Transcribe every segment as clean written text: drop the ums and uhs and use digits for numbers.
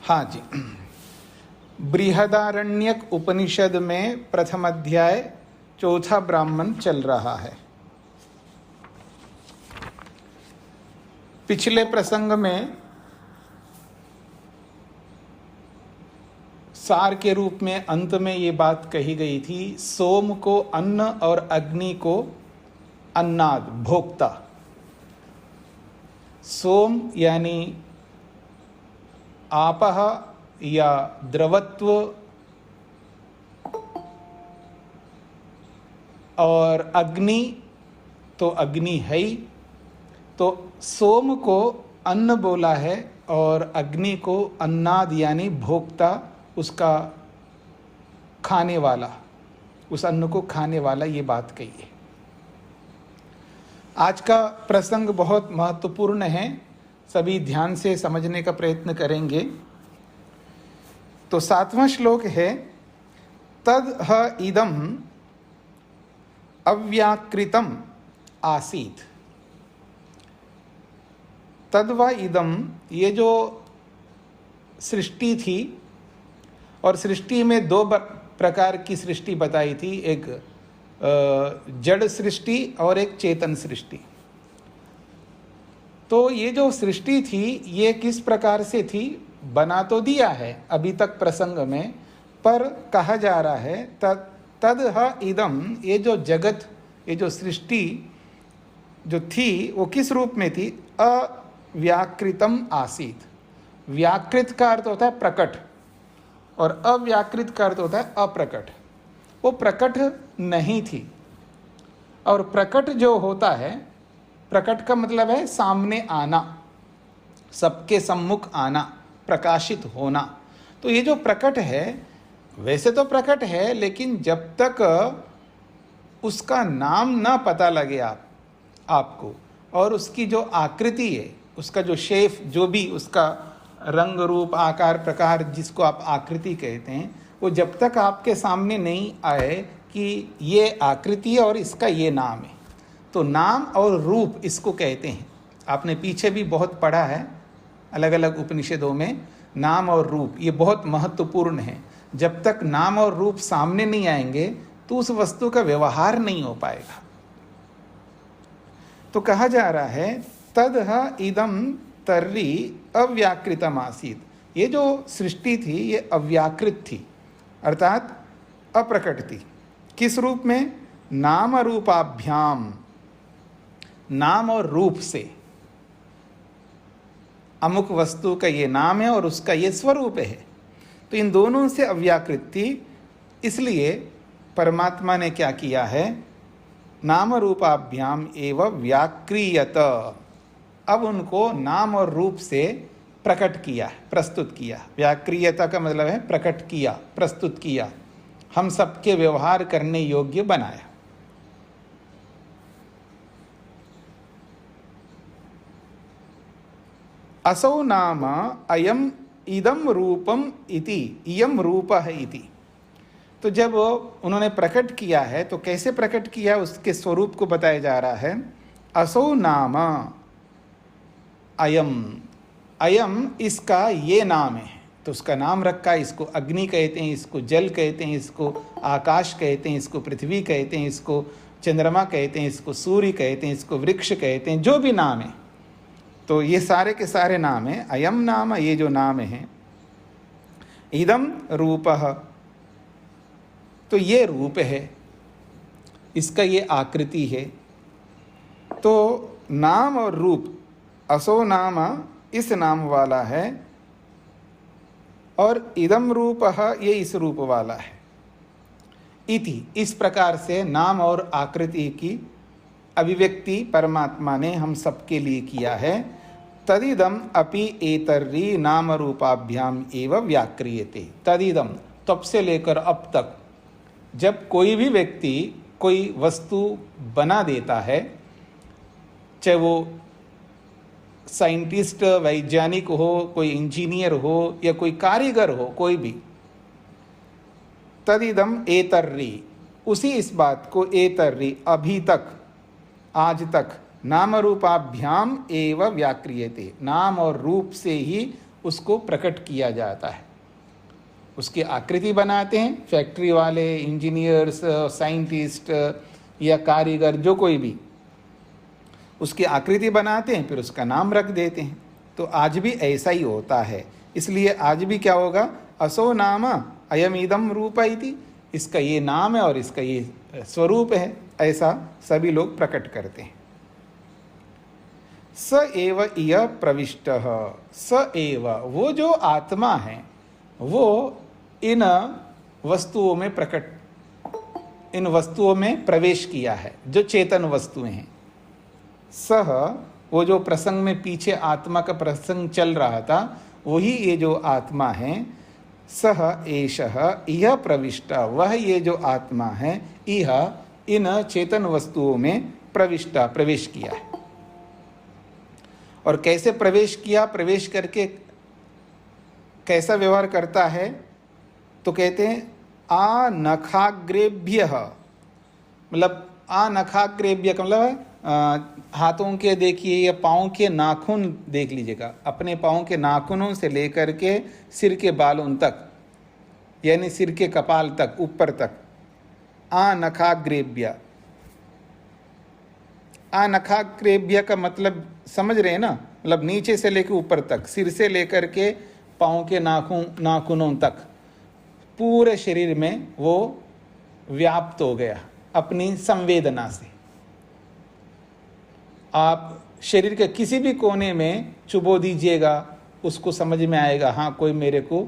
हाँ जी, बृहदारण्यक उपनिषद में प्रथम अध्याय चौथा ब्राह्मण चल रहा है। पिछले प्रसंग में सार के रूप में अंत में ये बात कही गई थी, सोम को अन्न और अग्नि को अन्नाद, भोक्ता। सोम यानी आपह या द्रवत्व, और अग्नि तो अग्नि है ही, तो सोम को अन्न बोला है और अग्नि को अन्नाद यानी भोक्ता, उसका खाने वाला, उस अन्न को खाने वाला, ये बात कही है। आज का प्रसंग बहुत महत्वपूर्ण है, सभी ध्यान से समझने का प्रयत्न करेंगे। तो 7वां श्लोक है, तद ह इदम अव्याकृतम आसीत। तद व इदम, ये जो सृष्टि थी, और सृष्टि में दो प्रकार की सृष्टि बताई थी, एक जड़ सृष्टि और एक चेतन सृष्टि। तो ये जो सृष्टि थी ये किस प्रकार से थी, बना तो दिया है अभी तक प्रसंग में, पर कहा जा रहा है तद ह इदम, ये जो जगत, ये जो सृष्टि जो थी वो किस रूप में थी, अव्याकृतम आसीत। व्याकृत का अर्थ होता है प्रकट और अव्याकृत का अर्थ होता है अप्रकट। वो प्रकट नहीं थी, और प्रकट जो होता है, प्रकट का मतलब है सामने आना, सबके सम्मुख आना, प्रकाशित होना। तो ये जो प्रकट है, वैसे तो प्रकट है, लेकिन जब तक उसका नाम ना पता लगे आपको, और उसकी जो आकृति है, उसका जो शेप, जो भी उसका रंग रूप आकार प्रकार, जिसको आप आकृति कहते हैं, वो जब तक आपके सामने नहीं आए कि ये आकृति है और इसका ये नाम है, तो नाम और रूप इसको कहते हैं। आपने पीछे भी बहुत पढ़ा है अलग अलग उपनिषदों में, नाम और रूप ये बहुत महत्वपूर्ण है। जब तक नाम और रूप सामने नहीं आएंगे तो उस वस्तु का व्यवहार नहीं हो पाएगा। तो कहा जा रहा है, तद इदम तर्री अव्याकृतम आसीत। ये जो सृष्टि थी ये अव्याकृत थी, अर्थात अप्रकट थी। किस रूप में, नाम रूपाभ्याम, नाम और रूप से। अमुक वस्तु का ये नाम है और उसका ये स्वरूप है, तो इन दोनों से अव्याकृत थी। इसलिए परमात्मा ने क्या किया है, नाम रूपाभ्याम एवं व्याक्रियत, अब उनको नाम और रूप से प्रकट किया, प्रस्तुत किया। व्याक्रियता का मतलब है प्रकट किया, प्रस्तुत किया, हम सबके व्यवहार करने योग्य बनाया। असौ नाम अयम इदम रूपम इति, इयम रूपः इति। तो जब उन्होंने प्रकट किया है तो कैसे प्रकट किया, उसके स्वरूप को बताया जा रहा है। असौ नाम अयम, अयम इसका ये नाम है, तो उसका नाम रखा है। इसको अग्नि कहते हैं, इसको जल कहते हैं, इसको आकाश कहते हैं, इसको पृथ्वी कहते हैं, इसको चंद्रमा कहते हैं, इसको सूर्य कहते हैं, इसको वृक्ष कहते हैं, जो भी नाम है। तो ये सारे के सारे नाम हैं। अयम नाम, ये जो नाम है, इदम रूपः, तो ये रूप है, इसका ये आकृति है। तो नाम और रूप, असो नाम इस नाम वाला है, और इदम रूपः ये इस रूप वाला है। इति इस प्रकार से नाम और आकृति की अभिव्यक्ति परमात्मा ने हम सबके लिए किया है। तदिदम अपि एतर्री नाम रूपाभ्याम एव व्याक्रियते। तदिदम तब से लेकर अब तक जब कोई भी व्यक्ति कोई वस्तु बना देता है, चाहे वो साइंटिस्ट वैज्ञानिक हो, कोई इंजीनियर हो या कोई कारीगर हो, कोई भी, तदिदम एतर्री उसी इस बात को एतर्री अभी तक आज तक नाम रूपाभ्याम एव व्याक्रियते नाम और रूप से ही उसको प्रकट किया जाता है। उसकी आकृति बनाते हैं फैक्ट्री वाले, इंजीनियर्स, साइंटिस्ट या कारीगर, जो कोई भी उसकी आकृति बनाते हैं, फिर उसका नाम रख देते हैं। तो आज भी ऐसा ही होता है। इसलिए आज भी क्या होगा, असो नाम अयम इदम रूप इति, इसका ये नाम है और इसका ये स्वरूप है, ऐसा सभी लोग प्रकट करते हैं। स एव इय प्रविष्ट, स एव वो जो आत्मा है वो इन वस्तुओं में इन वस्तुओं में प्रवेश किया है, जो चेतन वस्तुएं हैं। सह वो जो प्रसंग में पीछे आत्मा का प्रसंग चल रहा था, वही ये जो आत्मा है। सह एषः इह प्रविष्ट, वह ये जो आत्मा है, इह इन चेतन वस्तुओं में प्रवेश किया है। और कैसे प्रवेश किया, प्रवेश करके कैसा व्यवहार करता है, तो कहते हैं आ नखाग्रेभ्य, मतलब आ नखाग्रेभ्य का मतलब हाथों के देखिए या पाँव के नाखून देख लीजिएगा, अपने पाँव के नाखूनों से लेकर के सिर के बालों तक, यानी सिर के कपाल तक, ऊपर तक। आ नखाग्रेभ्य, आ नखाग्रेभ्य का मतलब समझ रहे हैं ना, मतलब नीचे से लेकर ऊपर तक, सिर से लेकर के पाँव के नाखूनों तक, पूरे शरीर में वो व्याप्त हो गया अपनी संवेदना से। आप शरीर के किसी भी कोने में चुबो दीजिएगा, उसको समझ में आएगा, हाँ कोई मेरे को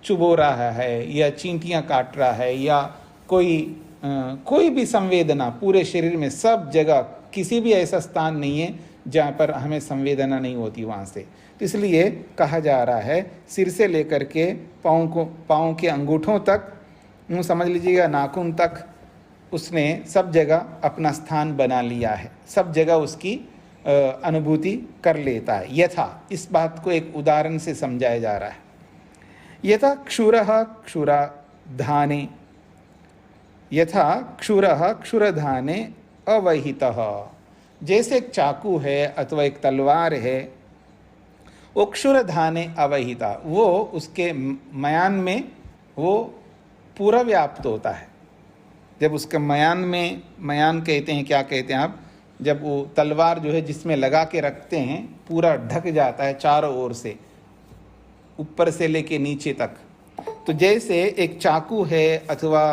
चुबो रहा है या चींटियां काट रहा है, या कोई भी संवेदना पूरे शरीर में, सब जगह, किसी भी ऐसा स्थान नहीं है जहाँ पर हमें संवेदना नहीं होती वहाँ से। तो इसलिए कहा जा रहा है सिर से लेकर के पाँव के अंगूठों तक, समझ लीजिएगा नाखून तक, उसने सब जगह अपना स्थान बना लिया है, सब जगह उसकी अनुभूति कर लेता है। यथा, इस बात को एक उदाहरण से समझाया जा रहा है। यथा क्षुरः क्षुराधाने, यथा क्षुरः क्षुरधाने अवहितः, जैसे एक चाकू है अथवा एक तलवार है, वो क्षुरधाने अवहिता, वो उसके मयान में वो पूरा व्याप्त होता है। जब उसके मयान कहते हैं, क्या कहते हैं आप, जब वो तलवार जो है जिसमें लगा के रखते हैं, पूरा ढक जाता है चारों ओर से, ऊपर से लेके नीचे तक। तो जैसे एक चाकू है, अथवा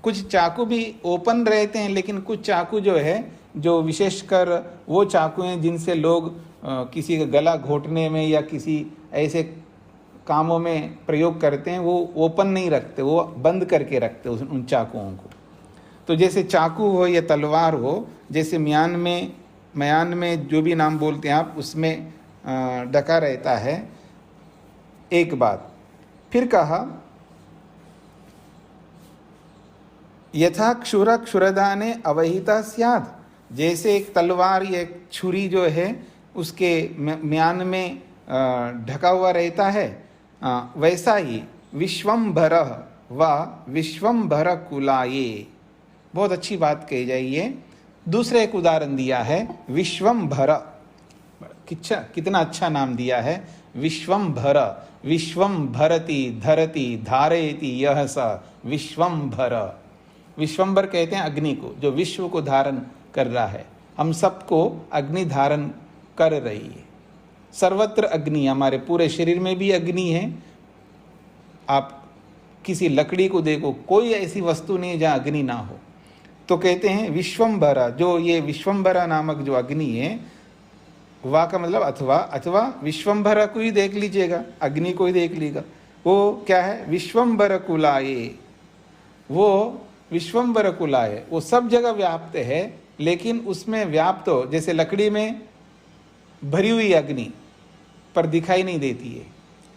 कुछ चाकू भी ओपन रहते हैं, लेकिन कुछ चाकू जो है, जो विशेषकर वो चाकू हैं जिनसे लोग किसी का गला घोटने में या किसी ऐसे कामों में प्रयोग करते हैं, वो ओपन नहीं रखते, वो बंद करके रखते उन चाकुओं को। तो जैसे चाकू हो या तलवार हो, जैसे मयान में जो भी नाम बोलते हैं आप, उसमें ढका रहता है। एक बात फिर कहा, यथा क्षुर क्षुरदाने अवहिता स्यात्, जैसे एक तलवार या एक छुरी जो है उसके म्यान में ढका हुआ रहता है, वैसा ही विश्वम्भरः व विश्वम्भर कुलाये। बहुत अच्छी बात कही जाए। ये दूसरा एक उदाहरण दिया है, विश्वम्भर, कितना अच्छा नाम दिया है, विश्वम्भर। विश्वम भरति धरति धारयति यह स विश्वम्भर। विश्वम्भर कहते हैं अग्नि को, जो विश्व को धारण कर रहा है। हम सबको अग्नि धारण कर रही है। सर्वत्र अग्नि, हमारे पूरे शरीर में भी अग्नि है। आप किसी लकड़ी को देखो, कोई ऐसी वस्तु नहीं जहाँ अग्नि ना हो। तो कहते हैं विश्वम्भरा, जो ये विश्वम्भरा नामक जो अग्नि है, वा का मतलब अथवा, अथवा विश्वम्भर को ही देख लीजिएगा, अग्नि को ही देख लीजिएगा। वो क्या है? विश्वम्भर कुलाये, वो विश्वम्भर कुलाये, वो सब जगह व्याप्त है, लेकिन उसमें व्याप्त हो, जैसे लकड़ी में भरी हुई अग्नि पर दिखाई नहीं देती है,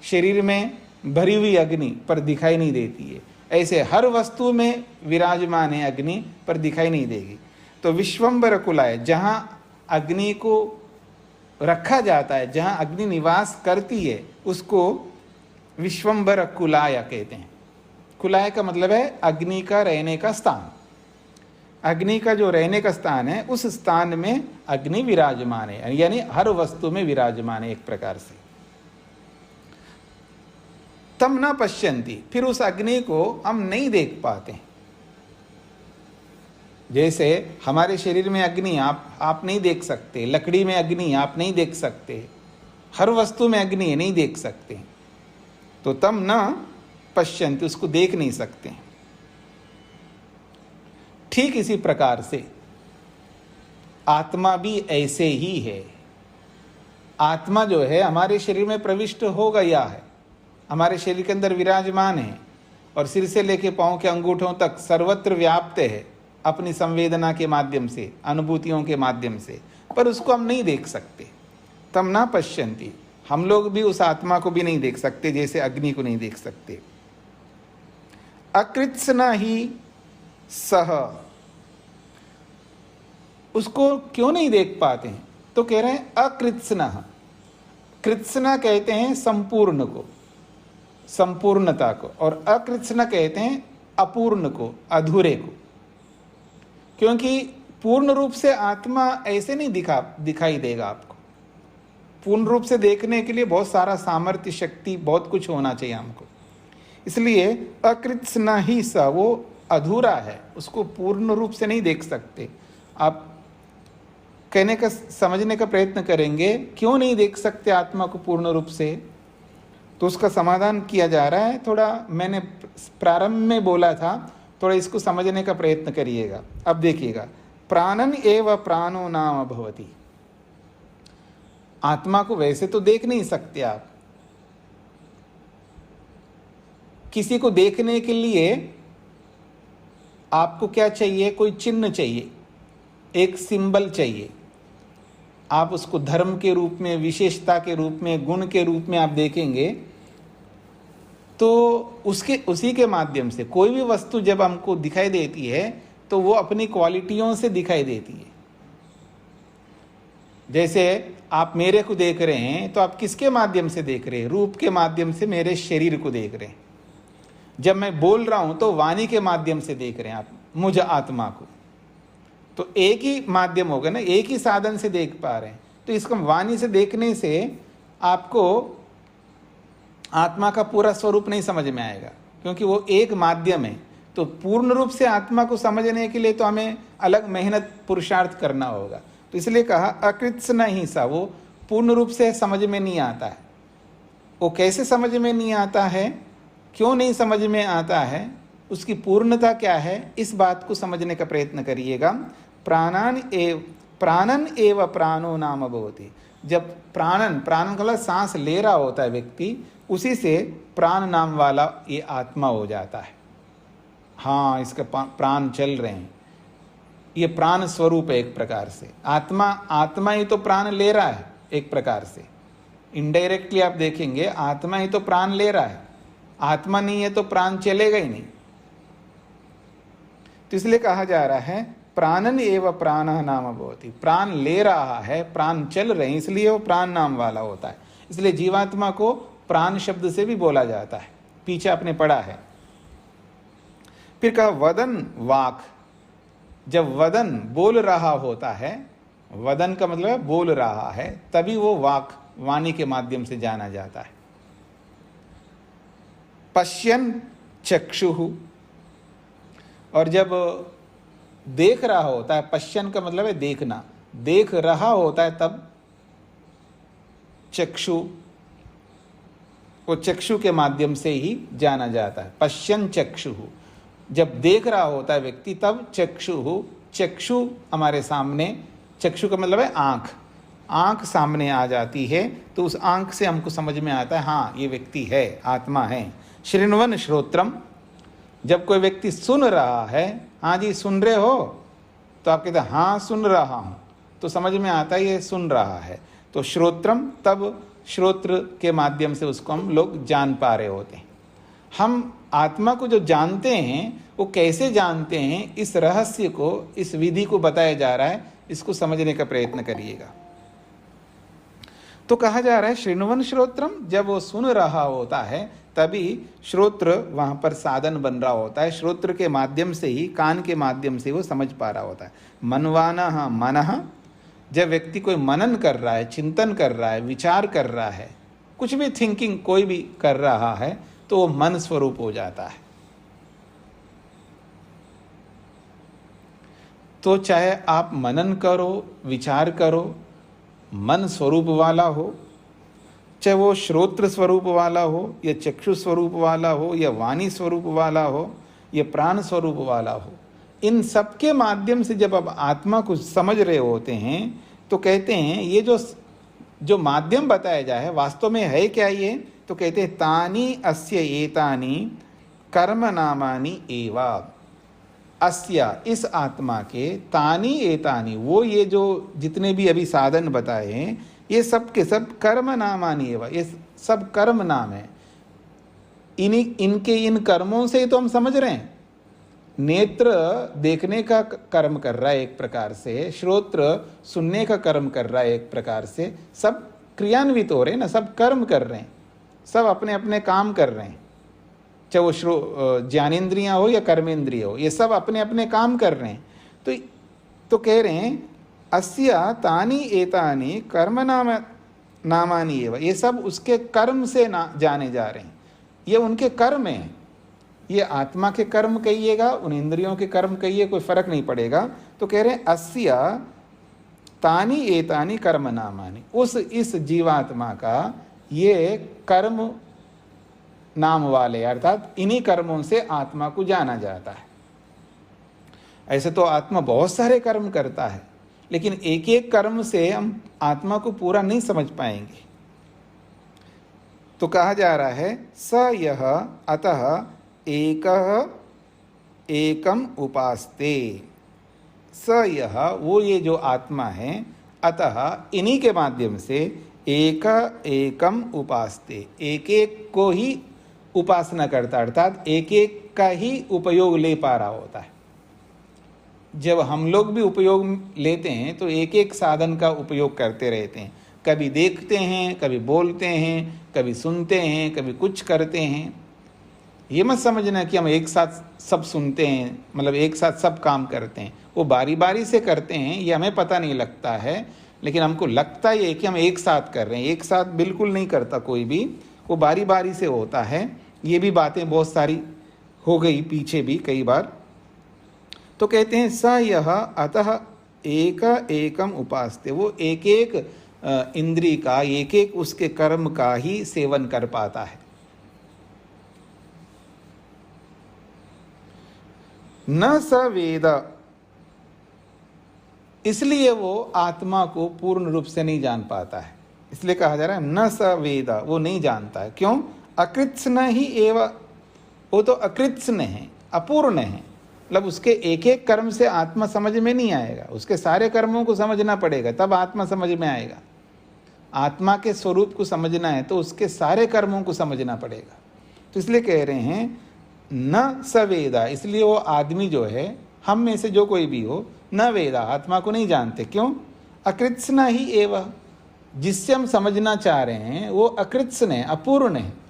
शरीर में भरी हुई अग्नि पर दिखाई नहीं देती है, ऐसे हर वस्तु में विराजमान है अग्नि, पर दिखाई नहीं देगी। तो विश्वम्भर कुलाय, जहाँ अग्नि को रखा जाता है, जहाँ अग्नि निवास करती है, उसको विश्वम्भर कुलाय कहते हैं। कुलाय का मतलब है अग्नि का रहने का स्थान। अग्नि का जो रहने का स्थान है, उस स्थान में अग्नि विराजमान है, यानी हर वस्तु में विराजमान है एक प्रकार से। तम न पश्यन्ति, फिर उस अग्नि को हम नहीं देख पाते। जैसे हमारे शरीर में अग्नि आप नहीं देख सकते, लकड़ी में अग्नि आप नहीं देख सकते, हर वस्तु में अग्नि नहीं देख सकते। तो तम न पश्यन्ति, उसको देख नहीं सकते। ठीक इसी प्रकार से आत्मा भी ऐसे ही है। आत्मा जो है हमारे शरीर में प्रविष्ट हो गया है, हमारे शरीर के अंदर विराजमान है, और सिर से लेके पांव के अंगूठों तक सर्वत्र व्याप्त है अपनी संवेदना के माध्यम से, अनुभूतियों के माध्यम से, पर उसको हम नहीं देख सकते। तम ना पश्यन्ति, हम लोग भी उस आत्मा को भी नहीं देख सकते, जैसे अग्नि को नहीं देख सकते। अकृत्स्न ही सह, उसको क्यों नहीं देख पाते हैं? तो कह रहे हैं अकृत्स्न। कृत्स्न कहते हैं संपूर्ण को, संपूर्णता को, और अकृत्स्न कहते हैं अपूर्ण को, अधूरे को। क्योंकि पूर्ण रूप से आत्मा ऐसे नहीं दिखाई देगा आपको। पूर्ण रूप से देखने के लिए बहुत सारा सामर्थ्य, शक्ति, बहुत कुछ होना चाहिए हमको। इसलिए अकृत्स्न ही स, वो अधूरा है, उसको पूर्ण रूप से नहीं देख सकते। आप कहने का, समझने का प्रयत्न करेंगे, क्यों नहीं देख सकते आत्मा को पूर्ण रूप से? तो उसका समाधान किया जा रहा है। थोड़ा मैंने प्रारंभ में बोला था, थोड़ा इसको समझने का प्रयत्न करिएगा। अब देखिएगा, प्राणन एव प्राणो नाम भवति। आत्मा को वैसे तो देख नहीं सकते आप। किसी को देखने के लिए आपको क्या चाहिए? कोई चिन्ह चाहिए, एक सिंबल चाहिए। आप उसको धर्म के रूप में, विशेषता के रूप में, गुण के रूप में आप देखेंगे, तो उसी के माध्यम से कोई भी वस्तु जब हमको दिखाई देती है, तो वो अपनी क्वालिटियों से दिखाई देती है। जैसे आप मेरे को देख रहे हैं, तो आप किसके माध्यम से देख रहे हैं? रूप के माध्यम से मेरे शरीर को देख रहे हैं। जब मैं बोल रहा हूं, तो वाणी के माध्यम से देख रहे हैं आप मुझ आत्मा को। तो एक ही माध्यम होगा ना, एक ही साधन से देख पा रहे हैं। तो इसको वाणी से देखने से आपको आत्मा का पूरा स्वरूप नहीं समझ में आएगा, क्योंकि वो एक माध्यम है। तो पूर्ण रूप से आत्मा को समझने के लिए तो हमें अलग मेहनत, पुरुषार्थ करना होगा। तो इसलिए कहा अकृत्स्न ही सा, वो पूर्ण रूप से समझ में नहीं आता है। वो कैसे समझ में नहीं आता है, क्यों नहीं समझ में आता है, उसकी पूर्णता क्या है, इस बात को समझने का प्रयत्न करिएगा। प्राणन एव प्राणो नाम भवति। जब प्राणन का मतलब सांस ले रहा होता है व्यक्ति, उसी से प्राण नाम वाला ये आत्मा हो जाता है। हाँ, इसके प्राण चल रहे हैं, ये प्राण स्वरूप है एक प्रकार से। आत्मा ही तो प्राण ले रहा है एक प्रकार से। इनडायरेक्टली आप देखेंगे, आत्मा ही तो प्राण ले रहा है। आत्मा नहीं है तो प्राण चलेगा ही नहीं। तो इसलिए कहा जा रहा है प्राणन एव प्राण नाम भवति। प्राण ले रहा है, प्राण चल रहे हैं, इसलिए वो प्राण नाम वाला होता है। इसलिए जीवात्मा को प्राण शब्द से भी बोला जाता है, पीछे आपने पढ़ा है। फिर कहा वदन वाक। जब वदन बोल रहा होता है, वदन का मतलब बोल रहा है, तभी वो वाक, वाणी के माध्यम से जाना जाता है। पश्यन चक्षुः, और जब देख रहा होता है, पश्यन का मतलब है देखना, देख रहा होता है तब चक्षु, वो चक्षु के माध्यम से ही जाना जाता है। पश्यन चक्षुः, जब देख रहा होता है व्यक्ति तब चक्षुः, चक्षु हमारे सामने, चक्षु का मतलब है आंख, आँख सामने आ जाती है तो उस आँख से हमको समझ में आता है हाँ ये व्यक्ति है, आत्मा है। शृण्वन् श्रोत्रम, जब कोई व्यक्ति सुन रहा है, हाँ जी सुन रहे हो, तो आप कहते हैं हाँ सुन रहा हूँ, तो समझ में आता है ये सुन रहा है। तो श्रोत्रम, तब श्रोत्र के माध्यम से उसको हम लोग जान पा रहे होते हैं। हम आत्मा को जो जानते हैं वो कैसे जानते हैं, इस रहस्य को, इस विधि को बताया जा रहा है, इसको समझने का प्रयत्न करिएगा। तो कहा जा रहा है शृण्वन् श्रोत्रम, जब वो सुन रहा होता है तभी श्रोत्र वहाँ पर साधन बन रहा होता है। श्रोत्र के माध्यम से ही, कान के माध्यम से वो समझ पा रहा होता है। मनवानः मनः, जब व्यक्ति कोई मनन कर रहा है, चिंतन कर रहा है, विचार कर रहा है, कुछ भी थिंकिंग कोई भी कर रहा है, तो वो मन स्वरूप हो जाता है। तो चाहे आप मनन करो, विचार करो, मन स्वरूप वाला हो, चाहे वो श्रोत्र स्वरूप वाला हो, या चक्षु स्वरूप वाला हो, या वाणी स्वरूप वाला हो, या प्राण स्वरूप वाला हो, इन सब के माध्यम से जब आप आत्मा को समझ रहे होते हैं तो कहते हैं ये जो माध्यम बताया जाए वास्तव में है क्या ये, तो कहते हैं तानी अस्य एतानी कर्म नामानि एवा। अस्या, इस आत्मा के, तानी एतानी, वो ये जो जितने भी अभी साधन बताए हैं ये सब के सब कर्म नामानि एवा, ये सब कर्म नाम है। इनके इन कर्मों से ही तो हम समझ रहे हैं। नेत्र देखने का कर्म कर रहा है एक प्रकार से, श्रोत्र सुनने का कर्म कर रहा है एक प्रकार से, सब क्रियान्वित हो रहे हैं ना, सब कर्म कर रहे हैं, सब अपने अपने काम कर रहे हैं, चाहे वो ज्ञानेन्द्रियाँ हो या कर्मेंद्रिय हो, ये सब अपने अपने काम कर रहे हैं। तो कह रहे हैं अस्या तानी एतानी कर्म नामानि एव, ये सब उसके कर्म से जाने जा रहे हैं, ये उनके कर्म हैं। ये आत्मा के कर्म कहिएगा, उन इंद्रियों के कर्म कहिए, कोई फर्क नहीं पड़ेगा। तो कह रहे हैं अस्या तानी एतानी कर्म नामानि, इस जीवात्मा का ये कर्म नाम वाले, अर्थात इन्हीं कर्मों से आत्मा को जाना जाता है। ऐसे तो आत्मा बहुत सारे कर्म करता है, लेकिन एक एक कर्म से हम आत्मा को पूरा नहीं समझ पाएंगे। तो कहा जा रहा है स यह अतः एकम उपास्ते, स यह, वो ये जो आत्मा है, अतः इन्हीं के माध्यम से एकम उपास्ते, एक एक को ही उपासना करता, अर्थात एक एक का ही उपयोग ले पा रहा होता है। जब हम लोग भी उपयोग लेते हैं तो एक एक साधन का उपयोग करते रहते हैं, कभी देखते हैं, कभी बोलते हैं, कभी सुनते हैं, कभी कुछ करते हैं। ये मत समझना कि हम एक साथ सब सुनते हैं, मतलब एक साथ सब काम करते हैं। वो बारी बारी से करते हैं, ये हमें पता नहीं लगता है, लेकिन हमको लगता है कि हम एक साथ कर रहे हैं। एक साथ बिल्कुल नहीं करता कोई भी, वो बारी बारी से होता है। ये भी बातें बहुत सारी हो गई पीछे भी कई बार। तो कहते हैं स यह अतः एकम उपास्ते, वो एक एक इंद्रिय का, एक एक उसके कर्म का ही सेवन कर पाता है। न स वेद, इसलिए वो आत्मा को पूर्ण रूप से नहीं जान पाता है। इसलिए कहा जा रहा है न स वेद, वो नहीं जानता है। क्यों? अकृत्स्न ही एव, वो तो अकृत्स्न है, अपूर्ण है। मतलब उसके एक एक कर्म से आत्मा समझ में नहीं आएगा, उसके सारे कर्मों को समझना पड़ेगा, तब आत्मा समझ में आएगा। आत्मा के स्वरूप को समझना है तो उसके सारे कर्मों को समझना पड़ेगा। तो इसलिए कह रहे हैं न सवेदा, इसलिए वो आदमी जो है, हम में से जो कोई भी हो, न वेदा, आत्मा को नहीं जानते। क्यों? अकृत्स्न ही एव, जिससे हम समझना चाह रहे हैं वो अकृत्स्न है, अपूर्ण है।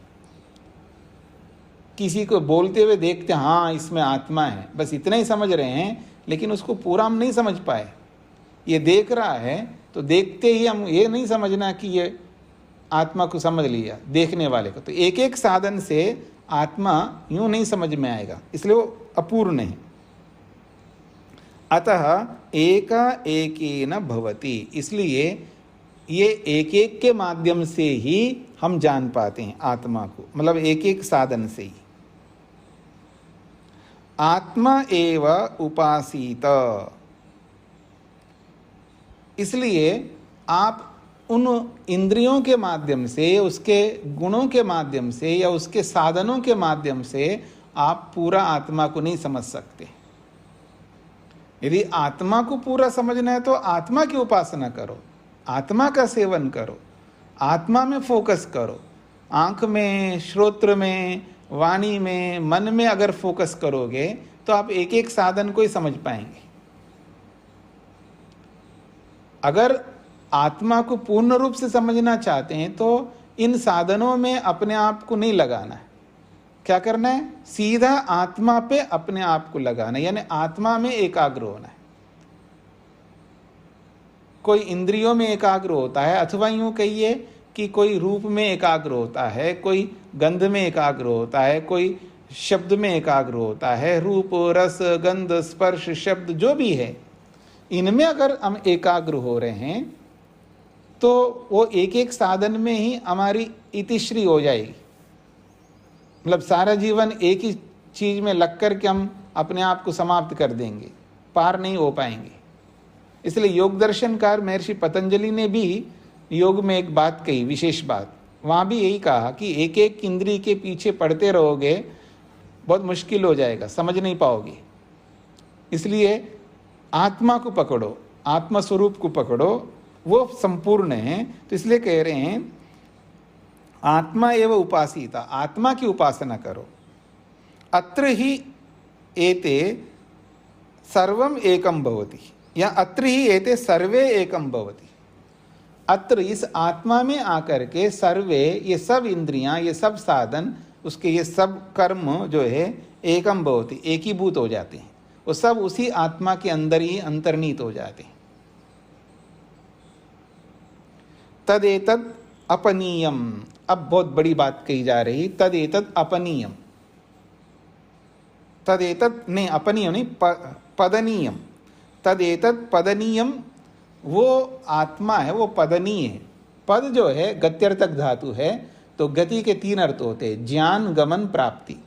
किसी को बोलते हुए देखते हैं, हाँ इसमें आत्मा है, बस इतना ही समझ रहे हैं, लेकिन उसको पूरा हम नहीं समझ पाए। ये देख रहा है तो देखते ही हम ये नहीं समझना कि ये आत्मा को समझ लिया, देखने वाले को। तो एक एक साधन से आत्मा यूं नहीं समझ में आएगा, इसलिए वो अपूर्ण है। अतः एकेन भवति, इसलिए ये एक एक के माध्यम से ही हम जान पाते हैं आत्मा को, मतलब एक एक साधन से ही। आत्मा एव उपासीत, इसलिए आप उन इंद्रियों के माध्यम से, उसके गुणों के माध्यम से या उसके साधनों के माध्यम से आप पूरा आत्मा को नहीं समझ सकते। यदि आत्मा को पूरा समझना है तो आत्मा की उपासना करो, आत्मा का सेवन करो, आत्मा में फोकस करो। आंख में, श्रोत्र में, वाणी में, मन में अगर फोकस करोगे तो आप एक एक साधन को ही समझ पाएंगे। अगर आत्मा को पूर्ण रूप से समझना चाहते हैं तो इन साधनों में अपने आप को नहीं लगाना है। क्या करना है? सीधा आत्मा पे अपने आप को लगाना है, यानी आत्मा में एकाग्र होना है। कोई इंद्रियों में एकाग्र होता है, अथवा यूं कहिए कि कोई रूप में एकाग्र होता है, कोई गंध में एकाग्र होता है, कोई शब्द में एकाग्र होता है। रूप, रस, गंध, स्पर्श, शब्द जो भी है, इनमें अगर हम एकाग्र हो रहे हैं तो वो एक एक साधन में ही हमारी इतिश्री हो जाएगी। मतलब सारा जीवन एक ही चीज में लग कर के हम अपने आप को समाप्त कर देंगे, पार नहीं हो पाएंगे। इसलिए योग दर्शनकार महर्षि पतंजलि ने भी योग में एक बात कही, विशेष बात। वहाँ भी यही कहा कि एक एक इंद्रिय के पीछे पड़ते रहोगे, बहुत मुश्किल हो जाएगा, समझ नहीं पाओगे। इसलिए आत्मा को पकड़ो, आत्मा स्वरूप को पकड़ो, वो संपूर्ण है। तो इसलिए कह रहे हैं आत्मा एवं उपासिता, आत्मा की उपासना करो। अत्र ही एते सर्वम एकम भवति, या अत्र ही एते सर्वे एकम भवति। अत्र, इस आत्मा में आकर के सर्वे, ये सब इंद्रियां, ये सब साधन, उसके ये सब कर्म जो है एकम भवति, एकीभूत हो जाते हैं। वो सब उसी आत्मा के अंदर ही अंतर्नीत हो जाते हैं। तदेतद अपनीयम, अब बहुत बड़ी बात कही जा रही, तदेतद अपनीयम। तदेतद नहीं, अपनीयम नहीं, पदनीयम। तदेतद पदनीयम, वो आत्मा है, वो पदनीय है। पद जो है गत्यर्थक धातु है, तो गति के तीन अर्थ होते हैं, ज्ञान, गमन, प्राप्ति।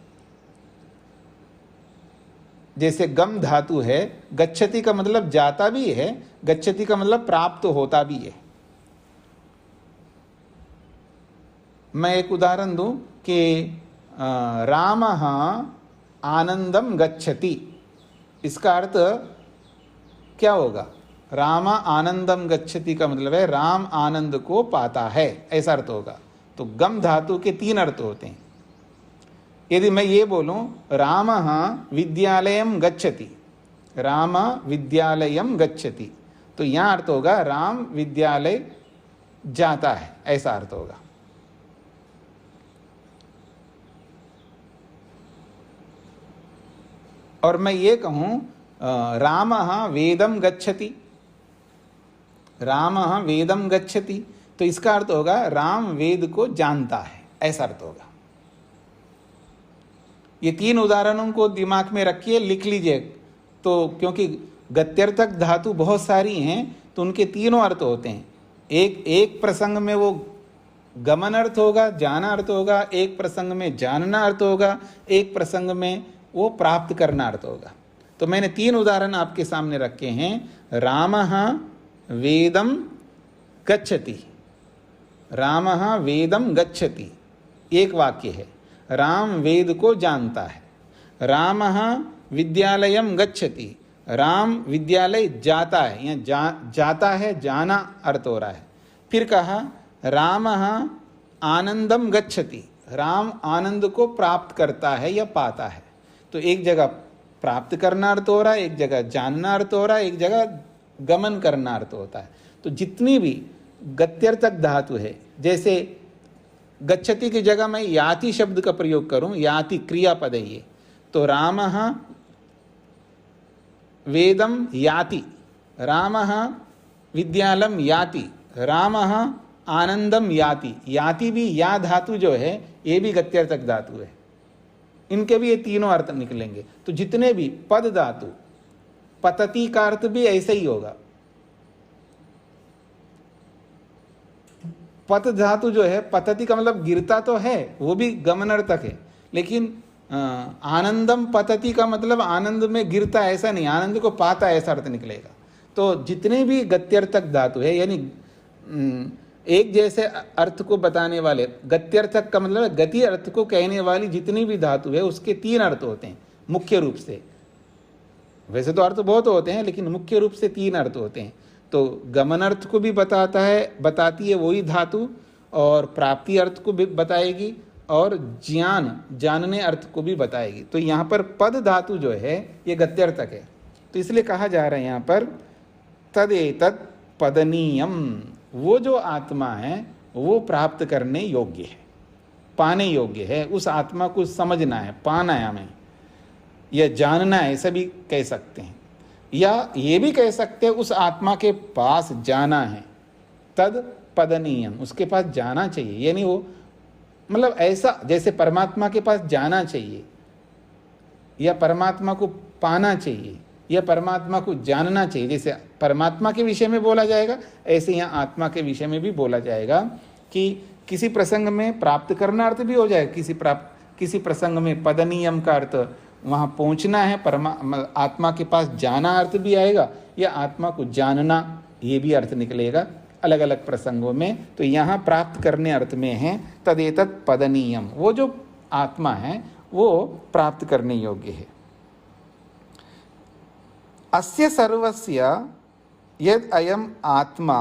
जैसे गम धातु है, गच्छति का मतलब जाता भी है, गच्छति का मतलब प्राप्त होता भी है। मैं एक उदाहरण दूं कि रामः आनंदम गच्छति, इसका अर्थ क्या होगा? राम आनंदम गच्छति का मतलब है राम आनंद को पाता है, ऐसा अर्थ होगा। तो गम धातु के तीन अर्थ होते हैं। यदि मैं ये बोलूं रामः विद्यालयम गच्छति, राम विद्यालयम गच्छति, तो यहाँ अर्थ होगा राम विद्यालय जाता है, ऐसा अर्थ होगा। और मैं ये कहूं रामः वेदम गच्छति, रामः वेदम गच्छति, तो इसका अर्थ होगा राम वेद को जानता है, ऐसा अर्थ होगा। ये तीन उदाहरणों को दिमाग में रखिए, लिख लीजिए। तो क्योंकि गत्यर्थक धातु बहुत सारी हैं, तो उनके तीनों अर्थ होते हैं। एक प्रसंग में वो गमन अर्थ होगा, जाना अर्थ होगा, एक प्रसंग में जानना अर्थ होगा, एक प्रसंग में वो प्राप्त करना अर्थ होगा। तो मैंने तीन उदाहरण आपके सामने रखे हैं। रामः वेदम गच्छति, रामः वेदम गच्छति एक वाक्य है, राम वेद को जानता है। रामः विद्यालयम गच्छति, राम विद्यालय जाता है, यहाँ जाता है, जाना अर्थ हो रहा है। फिर कहा रामः आनंदम गच्छति, राम आनंद को प्राप्त करता है या पाता है। तो एक जगह प्राप्त करना अर्थ हो रहा है, एक जगह जानना अर्थ हो रहा है, एक जगह गमन करना अर्थ होता है। तो जितनी भी गत्यर्थक धातु है, जैसे गच्छति की जगह मैं याति शब्द का प्रयोग करूं, याति क्रियापद है ये, तो रामः वेदम याति, रामः विद्यालयम याति, रामः आनंदम याति। याति भी या धातु जो है ये भी गत्यर्थक धातु है, इनके भी ये तीनों अर्थ निकलेंगे। तो जितने भी पद धातु, पतति का अर्थ भी ऐसे ही होगा। पत धातु जो है, पतति का मतलब गिरता तो है, वो भी गमनार्थक है, लेकिन आनंदम पतति का मतलब आनंद में गिरता ऐसा नहीं, आनंद को पाता ऐसा अर्थ निकलेगा। तो जितने भी गत्यर्थक धातु है, यानी एक जैसे अर्थ को बताने वाले, गत्यर्थक का मतलब है गति अर्थ को कहने वाली जितनी भी धातु है उसके 3 अर्थ होते हैं मुख्य रूप से। वैसे तो अर्थ बहुत होते हैं लेकिन मुख्य रूप से 3 अर्थ होते हैं। तो गमन अर्थ को भी बताती है वही धातु, और प्राप्ति अर्थ को भी बताएगी, और जानने अर्थ को भी बताएगी। तो यहाँ पर पद धातु जो है ये गत्यर्थक है। तो इसलिए कहा जा रहा है यहाँ पर तदेतत् पदनीयम, वो जो आत्मा है वो प्राप्त करने योग्य है, पाने योग्य है। उस आत्मा को समझना है, पाना है हमें, या जानना है, ऐसा भी कह सकते हैं। या ये भी कह सकते हैं उस आत्मा के पास जाना है, तद पदनीयम, उसके पास जाना चाहिए। यानी वो मतलब ऐसा जैसे परमात्मा के पास जाना चाहिए, या परमात्मा को पाना चाहिए, या परमात्मा को जानना चाहिए। जैसे परमात्मा के विषय में बोला जाएगा, ऐसे यहाँ आत्मा के विषय में भी बोला जाएगा कि किसी प्रसंग में प्राप्त करना अर्थ भी हो जाए, किसी प्रसंग में पदनीयम का अर्थ वहाँ पहुँचना है, आत्मा के पास जाना अर्थ भी आएगा, या आत्मा को जानना ये भी अर्थ निकलेगा अलग अलग प्रसंगों में। तो यहाँ प्राप्त करने अर्थ में है तदेतत् पदनीयम, वो जो आत्मा है वो प्राप्त करने योग्य है। अस्य सर्वस्य यद अयम आत्मा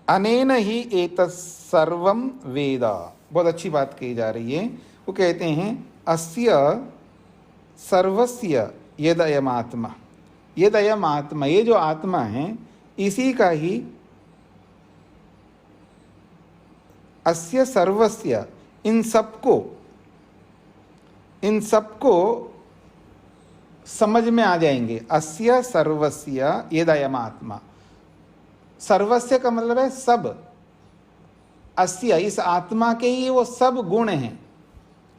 अनेन ही एतत् सर्वम वेद। बहुत अच्छी बात कही जा रही है। वो कहते हैं अस्य सर्वस्य यद अयम आत्मा, यद अयम आत्मा, ये जो आत्मा है इसी का ही, अस्य सर्वस्य, इन सबको समझ में आ जाएंगे। अस्य सर्वस्य यदयम आत्मा, सर्वस्य का मतलब है सब, अस्य इस आत्मा के ही वो सब गुण हैं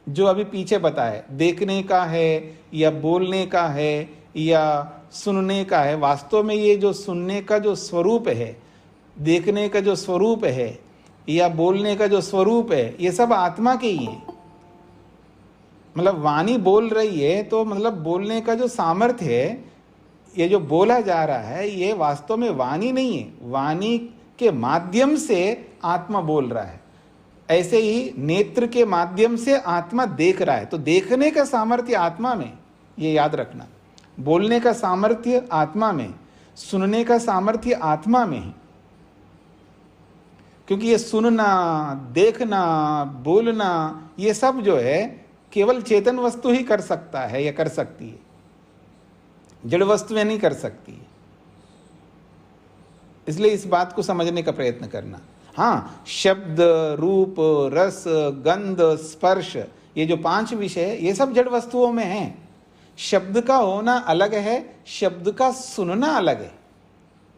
जो अभी पीछे बताए, देखने का है या बोलने का है या सुनने का है। वास्तव में ये जो सुनने का जो स्वरूप है, देखने का जो स्वरूप है या बोलने का जो स्वरूप है, ये सब आत्मा के ही है। मतलब वाणी बोल रही है तो मतलब बोलने का जो सामर्थ्य है, ये जो बोला जा रहा है ये वास्तव में वाणी नहीं है, वाणी के माध्यम से आत्मा बोल रहा है। ऐसे ही नेत्र के माध्यम से आत्मा देख रहा है, तो देखने का सामर्थ्य आत्मा में, ये याद रखना। बोलने का सामर्थ्य आत्मा में, सुनने का सामर्थ्य आत्मा में है। क्योंकि ये सुनना, देखना, बोलना, ये सब जो है केवल चेतन वस्तु ही कर सकता है या कर सकती है, जड़ वस्तुएं नहीं कर सकती है। इसलिए इस बात को समझने का प्रयत्न करना। हाँ, शब्द, रूप, रस, गंध, स्पर्श, ये जो 5 विषय है ये सब जड़ वस्तुओं में हैं। शब्द का होना अलग है, शब्द का सुनना अलग है।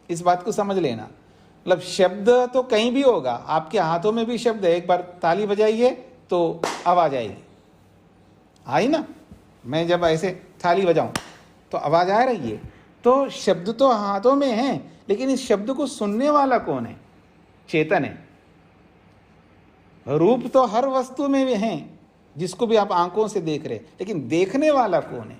इस बात को समझ लेना। मतलब शब्द तो कहीं भी होगा, आपके हाथों में भी शब्द है। एक बार ताली बजाइए तो आवाज आएगी, आई ना। मैं जब ऐसे थाली बजाऊं तो आवाज आ रही है। तो शब्द तो हाथों में है, लेकिन इस शब्द को सुनने वाला कौन है? चेतन है। रूप तो हर वस्तु में भी है, जिसको भी आप आंखों से देख रहे, लेकिन देखने वाला कौन है?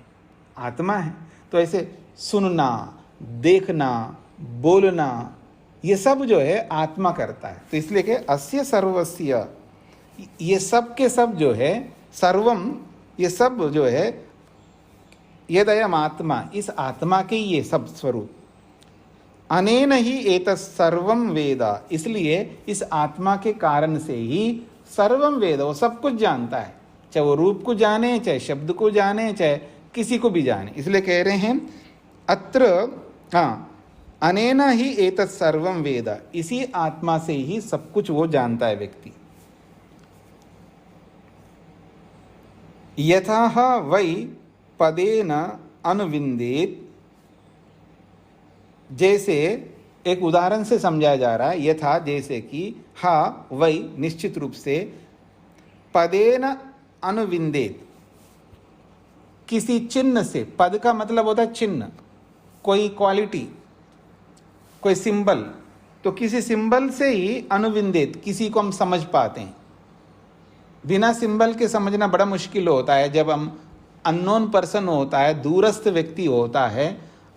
आत्मा है। तो ऐसे सुनना, देखना, बोलना, ये सब जो है आत्मा करता है। तो इसलिए कि अस्य सर्वस्य, ये सब के सब जो है, सर्वम, ये सब जो है यदयम आत्मा, इस आत्मा के ये सब स्वरूप। अनेन ही एतत् सर्वम वेद, इसलिए इस आत्मा के कारण से ही सर्वम वेद, वो सब कुछ जानता है। चाहे वो रूप को जाने, चाहे शब्द को जाने, चाहे किसी को भी जाने। इसलिए कह रहे हैं अत्र, हाँ, अनेन ही एतत् सर्वम वेद, इसी आत्मा से ही सब कुछ वो जानता है व्यक्ति। यथा वै पदेन अनुविंदेत, जैसे एक उदाहरण से समझाया जा रहा है। यथा जैसे कि, हा वै निश्चित रूप से, पदेन अनुविंदेत, किसी चिन्ह से। पद का मतलब होता है चिन्ह, कोई क्वालिटी, कोई सिंबल। तो किसी सिंबल से ही अनुविंदेत, किसी को हम समझ पाते हैं। बिना सिंबल के समझना बड़ा मुश्किल होता है। जब हम अननोन पर्सन होता है, दूरस्थ व्यक्ति होता है,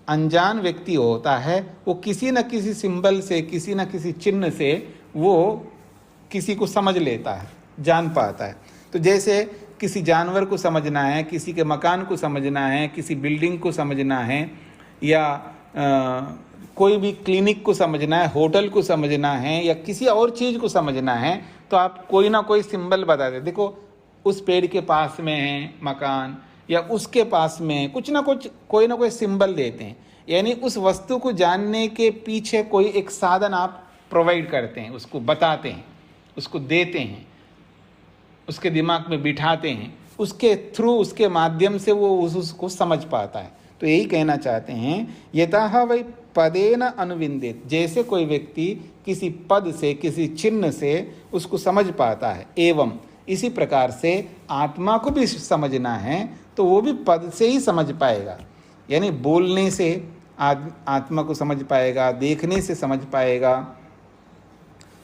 अनजान व्यक्ति होता है वो किसी न किसी सिंबल से, किसी न किसी चिन्ह से वो किसी को समझ लेता है, जान पाता है। तो जैसे किसी जानवर को समझना है, किसी के मकान को समझना है, किसी बिल्डिंग को समझना है, या कोई भी क्लिनिक को समझना है, होटल को समझना है, या किसी और चीज़ को समझना है, तो आप कोई ना कोई सिंबल बता देते, देखो उस पेड़ के पास में है मकान, या उसके पास में कुछ ना कुछ, कोई ना कोई सिंबल देते हैं। यानी उस वस्तु को जानने के पीछे कोई एक साधन आप प्रोवाइड करते हैं, उसको बताते हैं, उसको देते हैं, उसके दिमाग में बिठाते हैं, उसके थ्रू, उसके माध्यम से वो उसको समझ पाता है। तो यही कहना चाहते हैं, यथा वै पदेन अनुविंदित, जैसे कोई व्यक्ति किसी पद से, किसी चिन्ह से उसको समझ पाता है, एवं इसी प्रकार से आत्मा को भी समझना है तो वो भी पद से ही समझ पाएगा। यानी बोलने से आत्मा को समझ पाएगा, देखने से समझ पाएगा,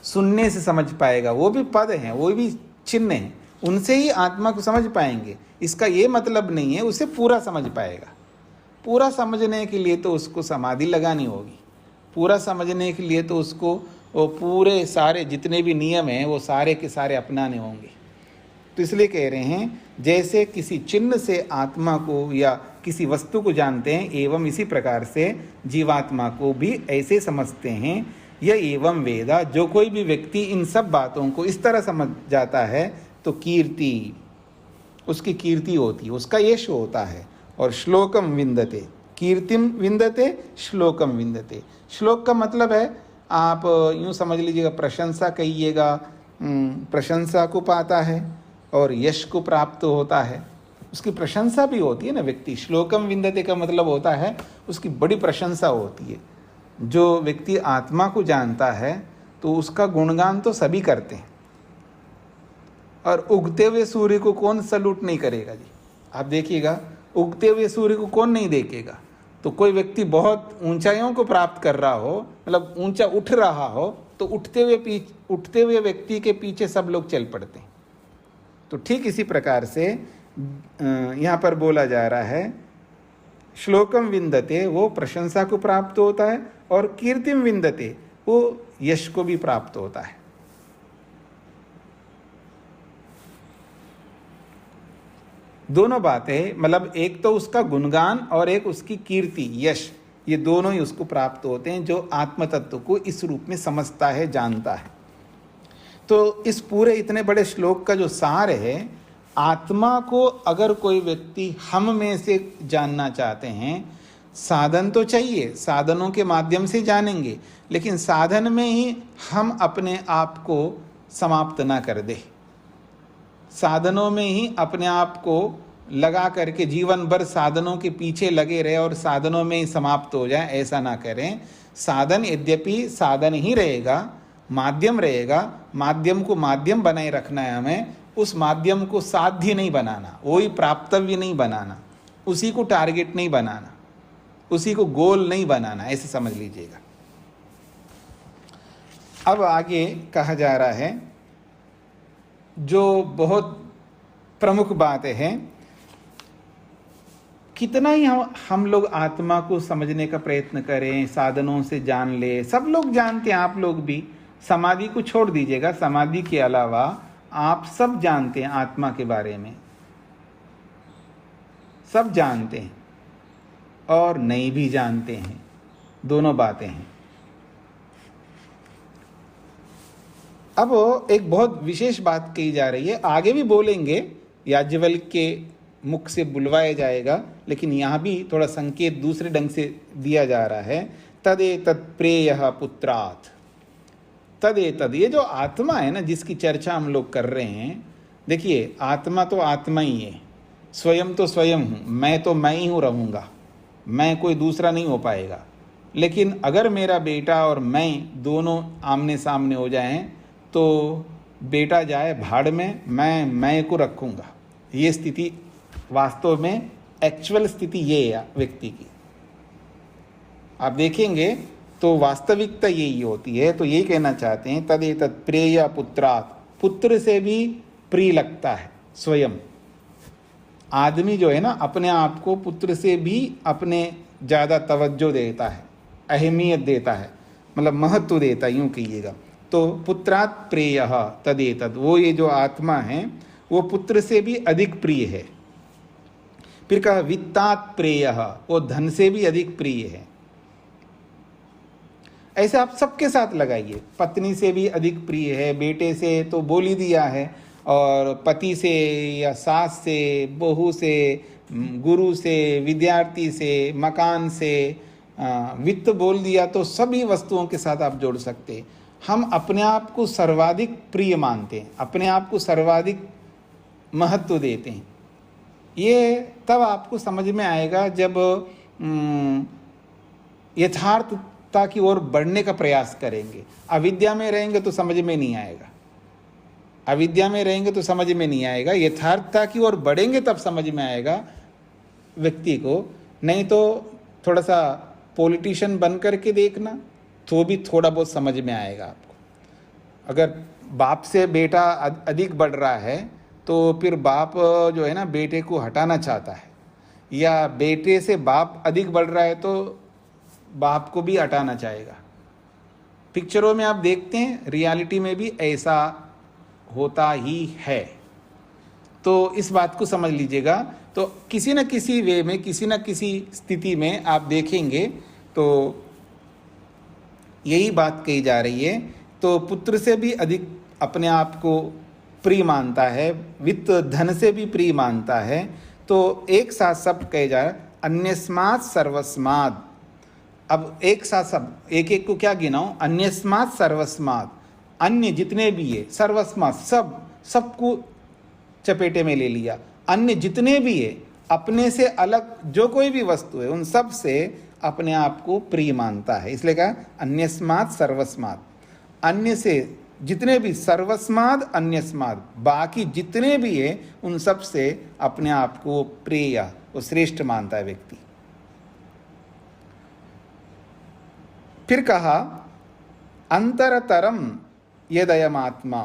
सुनने से समझ पाएगा, वो भी पद हैं, वो भी चिन्ह हैं, उनसे ही आत्मा को समझ पाएंगे। इसका ये मतलब नहीं है उसे पूरा समझ पाएगा। पूरा समझने के लिए तो उसको समाधि लगानी होगी, पूरा समझने के लिए तो उसको वो पूरे सारे जितने भी नियम हैं वो सारे के सारे अपनाने होंगे। तो इसलिए कह रहे हैं जैसे किसी चिन्ह से आत्मा को या किसी वस्तु को जानते हैं, एवं इसी प्रकार से जीवात्मा को भी ऐसे समझते हैं। यह एवं वेदा, जो कोई भी व्यक्ति इन सब बातों को इस तरह समझ जाता है तो कीर्ति, उसकी कीर्ति होती है, उसका यश होता है। और श्लोकम विंदते, कीर्तिम विंदते, श्लोकम विंदते। श्लोक का मतलब है, आप यूँ समझ लीजिएगा, प्रशंसा कहिएगा, प्रशंसा को पाता है और यश को प्राप्त होता है, उसकी प्रशंसा भी होती है ना व्यक्ति। श्लोकम विंदते का मतलब होता है उसकी बड़ी प्रशंसा होती है। जो व्यक्ति आत्मा को जानता है तो उसका गुणगान तो सभी करते हैं, और उगते हुए सूर्य को कौन सलूट नहीं करेगा जी। आप देखिएगा, उगते हुए सूर्य को कौन नहीं देखेगा। तो कोई व्यक्ति बहुत ऊंचाइयों को प्राप्त कर रहा हो, मतलब ऊंचा उठ रहा हो, तो उठते हुए व्यक्ति के पीछे सब लोग चल पड़ते हैं। तो ठीक इसी प्रकार से यहाँ पर बोला जा रहा है, श्लोकम विंदते, वो प्रशंसा को प्राप्त होता है, और कीर्तिम विंदते, वो यश को भी प्राप्त होता है। दोनों बातें, मतलब एक तो उसका गुणगान और एक उसकी कीर्ति, यश, ये दोनों ही उसको प्राप्त होते हैं जो आत्म तत्व को इस रूप में समझता है, जानता है। तो इस पूरे इतने बड़े श्लोक का जो सार है, आत्मा को अगर कोई व्यक्ति हम में से जानना चाहते हैं, साधन तो चाहिए, साधनों के माध्यम से जानेंगे, लेकिन साधन में ही हम अपने आप को समाप्त ना कर दे, साधनों में ही अपने आप को लगा करके जीवन भर साधनों के पीछे लगे रहे और साधनों में ही समाप्त हो जाए, ऐसा ना करें। साधन यद्यपि साधन ही रहेगा, माध्यम रहेगा, माध्यम को माध्यम बनाए रखना है हमें, उस माध्यम को साध्य नहीं बनाना, वही प्राप्तव्य नहीं बनाना, उसी को टारगेट नहीं बनाना, उसी को गोल नहीं बनाना, ऐसे समझ लीजिएगा। अब आगे कहा जा रहा है जो बहुत प्रमुख बात है, कितना ही हम लोग आत्मा को समझने का प्रयत्न करें, साधनों से जान ले, सब लोग जानते हैं, आप लोग भी, समाधि को छोड़ दीजिएगा, समाधि के अलावा आप सब जानते हैं आत्मा के बारे में, सब जानते हैं और नहीं भी जानते हैं, दोनों बातें हैं। अब एक बहुत विशेष बात कही जा रही है, आगे भी बोलेंगे, याज्ञवल्क्य के मुख से बुलवाया जाएगा, लेकिन यहाँ भी थोड़ा संकेत दूसरे ढंग से दिया जा रहा है। तदेतत् प्रेयः पुत्रात्, तदेतत्, ये जो आत्मा है ना जिसकी चर्चा हम लोग कर रहे हैं, देखिए आत्मा तो आत्मा ही है, स्वयं तो स्वयं हूँ, मैं तो मैं ही हूँ, रहूँगा, मैं कोई दूसरा नहीं हो पाएगा। लेकिन अगर मेरा बेटा और मैं दोनों आमने सामने हो जाएं तो बेटा जाए भाड़ में, मैं को रखूँगा। ये स्थिति वास्तव में एक्चुअल स्थिति ये है व्यक्ति की, आप देखेंगे तो वास्तविकता यही होती है। तो यही कहना चाहते हैं, तदेतत् प्रेय पुत्रात्, पुत्र से भी प्रिय लगता है स्वयं। आदमी जो है ना अपने आप को पुत्र से भी अपने ज़्यादा तवज्जो देता है, अहमियत देता है, मतलब महत्व देता है, यूँ कहिएगा। तो पुत्रात् प्रेयः तदेतद्, वो ये जो आत्मा है वो पुत्र से भी अधिक प्रिय है। फिर कहा वित्तात् प्रेयः, वो धन से भी अधिक प्रिय है। ऐसे आप सबके साथ लगाइए, पत्नी से भी अधिक प्रिय है, बेटे से तो बोल ही दिया है, और पति से या सास से, बहू से, गुरु से, विद्यार्थी से, मकान से, वित्त बोल दिया, तो सभी वस्तुओं के साथ आप जोड़ सकते। हम अपने आप को सर्वाधिक प्रिय मानते हैं, अपने आप को सर्वाधिक महत्व देते हैं। ये तब आपको समझ में आएगा जब यथार्थता की ओर बढ़ने का प्रयास करेंगे। अविद्या में रहेंगे तो समझ में नहीं आएगा, अविद्या में रहेंगे तो समझ में नहीं आएगा। यथार्थता की ओर बढ़ेंगे तब समझ में आएगा व्यक्ति को। नहीं तो थोड़ा सा पॉलिटिशियन बन करके देखना, तो भी थोड़ा बहुत समझ में आएगा आपको। अगर बाप से बेटा अधिक बढ़ रहा है तो फिर बाप जो है ना बेटे को हटाना चाहता है, या बेटे से बाप अधिक बढ़ रहा है तो बाप को भी हटाना चाहेगा। पिक्चरों में आप देखते हैं, रियलिटी में भी ऐसा होता ही है। तो इस बात को समझ लीजिएगा। तो किसी न किसी वे में, किसी न किसी स्थिति में आप देखेंगे तो यही बात कही जा रही है। तो पुत्र से भी अधिक अपने आप को प्रिय मानता है, वित्त धन से भी प्रिय मानता है। तो एक साथ सब कहे जा रहा है, अन्यस्मात् सर्वस्मात्। अब एक साथ सब, एक एक को क्या गिनाऊं? अन्यस्मात् सर्वस्मात्, अन्य जितने भी है, सर्वस्मात् सब, सबको चपेटे में ले लिया। अन्य जितने भी है, अपने से अलग जो कोई भी वस्तु है, उन सब से अपने आप को प्रिय मानता है। इसलिए कहा अन्यस्मात् सर्वस्मात्, अन्य से जितने भी, सर्वस्माद अन्यस्माद, बाकी जितने भी है उन सब से अपने आप को प्रिय, वो श्रेष्ठ मानता है व्यक्ति। फिर कहा अंतरतरम यदयम आत्मा।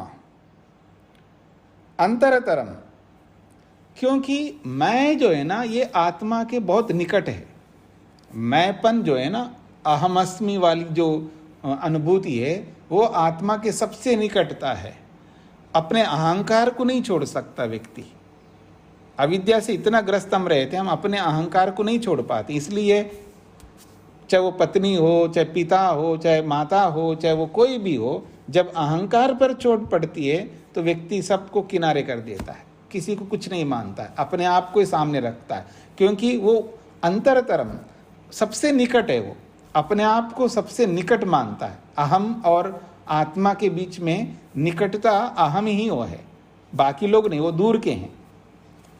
अंतरतरम, क्योंकि मैं जो है ना ये आत्मा के बहुत निकट है। मैंपन जो है ना, अहमअस्मि वाली जो अनुभूति है, वो आत्मा के सबसे निकटता है। अपने अहंकार को नहीं छोड़ सकता व्यक्ति। अविद्या से इतना ग्रस्त हम रहते हैं, हम अपने अहंकार को नहीं छोड़ पाते। इसलिए चाहे वो पत्नी हो, चाहे पिता हो, चाहे माता हो, चाहे वो कोई भी हो, जब अहंकार पर चोट पड़ती है तो व्यक्ति सबको किनारे कर देता है, किसी को कुछ नहीं मानता है, अपने आप को ही सामने रखता है। क्योंकि वो अंतरतरम, सबसे निकट है, वो अपने आप को सबसे निकट मानता है। अहम और आत्मा के बीच में निकटता अहम ही वो है, बाकी लोग नहीं, वो दूर के हैं।